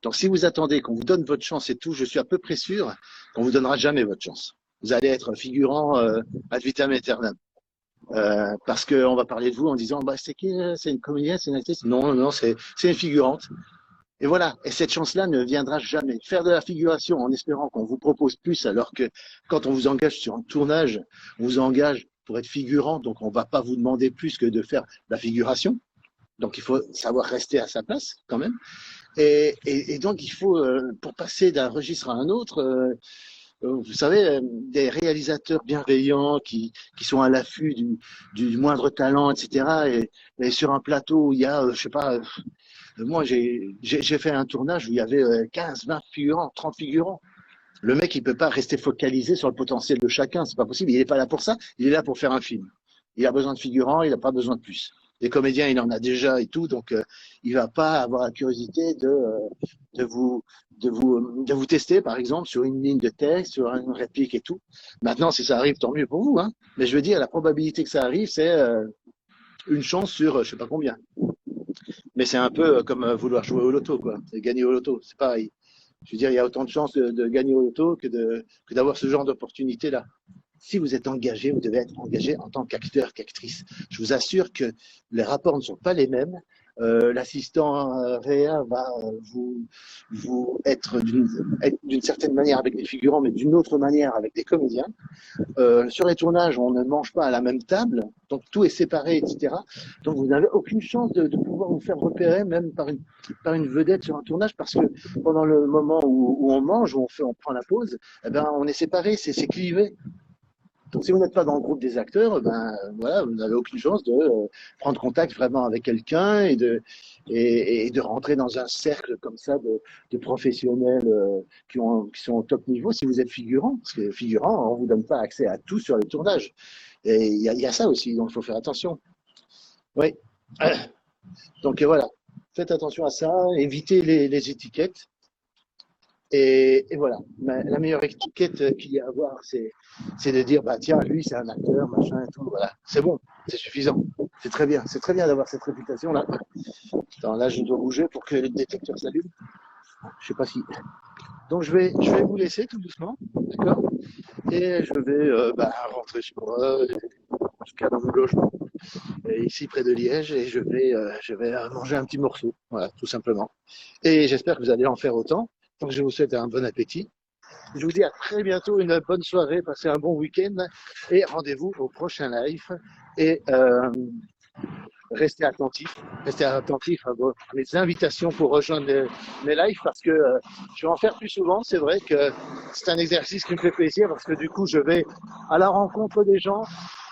Donc, si vous attendez qu'on vous donne votre chance et tout, je suis à peu près sûr qu'on vous donnera jamais votre chance. Vous allez être figurant ad vitam aeternam. Parce qu'on va parler de vous en disant, bah, c'est qui? C'est une comédienne, c'est une actrice? Non, non, c'est une figurante. Et voilà. Et cette chance-là ne viendra jamais. Faire de la figuration en espérant qu'on vous propose plus, alors que quand on vous engage sur un tournage, on vous engage pour être figurant, donc on va pas vous demander plus que de faire la figuration. Donc il faut savoir rester à sa place quand même. Et donc, il faut, pour passer d'un registre à un autre, vous savez, des réalisateurs bienveillants qui sont à l'affût du moindre talent, etc. Et sur un plateau où il y a, je sais pas, moi, j'ai fait un tournage où il y avait 15, 20 figurants, 30 figurants. Le mec, il peut pas rester focalisé sur le potentiel de chacun, c'est pas possible. Il n'est pas là pour ça, il est là pour faire un film. Il a besoin de figurants, il n'a pas besoin de plus. Des comédiens, il en a déjà et tout, donc il va pas avoir la curiosité de vous de vous tester, par exemple, sur une ligne de texte, sur une réplique et tout. Maintenant, si ça arrive, tant mieux pour vous, hein. Mais je veux dire, la probabilité que ça arrive, c'est une chance sur je sais pas combien. Mais c'est un peu comme vouloir jouer au loto, quoi. C'est gagner au loto, c'est pareil. Je veux dire, il y a autant de chances de gagner au loto que d'avoir ce genre d'opportunité-là. Si vous êtes engagé, vous devez être engagé en tant qu'acteur, qu'actrice. Je vous assure que les rapports ne sont pas les mêmes. L'assistant réa va vous être d'une certaine manière avec des figurants, mais d'une autre manière avec des comédiens. Sur les tournages, on ne mange pas à la même table, donc tout est séparé, etc. Donc vous n'avez aucune chance de pouvoir vous faire repérer, même par une vedette sur un tournage, parce que pendant le moment où on mange, où on prend la pause, eh ben, on est séparés, c'est clivé. Donc, si vous n'êtes pas dans le groupe des acteurs, ben voilà, vous n'avez aucune chance de prendre contact vraiment avec quelqu'un et de rentrer dans un cercle comme ça de professionnels qui sont au top niveau. Si vous êtes figurant, parce que figurant, on vous donne pas accès à tout sur les tournages. Et il y a ça aussi, donc il faut faire attention. Oui. Donc voilà, faites attention à ça, évitez les étiquettes. Et voilà, la meilleure étiquette qu'il y a à avoir, c'est de dire, bah tiens, lui c'est un acteur, machin et tout, voilà. C'est bon, c'est suffisant. C'est très bien d'avoir cette réputation-là. Attends, là je dois bouger pour que le détecteur s'allume. Je sais pas si. Donc je vais vous laisser tout doucement, d'accord? Et je vais rentrer chez moi, en tout cas dans mon logement, ici près de Liège, et je vais manger un petit morceau, voilà, tout simplement. Et j'espère que vous allez en faire autant. Donc je vous souhaite un bon appétit. Je vous dis à très bientôt, une bonne soirée, passez un bon week-end et rendez-vous au prochain live. Et restez attentifs à mes invitations pour rejoindre mes lives parce que je vais en faire plus souvent. C'est vrai que c'est un exercice qui me fait plaisir parce que du coup, je vais à la rencontre des gens,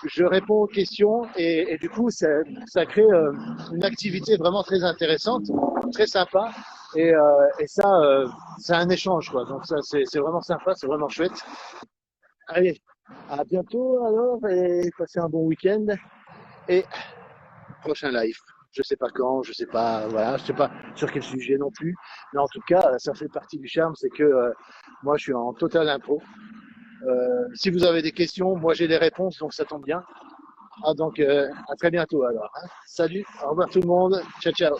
je réponds aux questions et du coup, ça crée une activité vraiment très intéressante, très sympa. Et ça, c'est un échange, quoi. Donc ça, c'est vraiment sympa, c'est vraiment chouette. Allez, à bientôt alors et passez un bon week-end et prochain live. Je sais pas quand, je sais pas, voilà, je sais pas sur quel sujet non plus. Mais en tout cas, ça fait partie du charme, c'est que moi, je suis en total impro. Si vous avez des questions, moi j'ai les réponses, donc ça tombe bien. Ah, donc à très bientôt alors, hein. Salut, au revoir tout le monde, ciao ciao.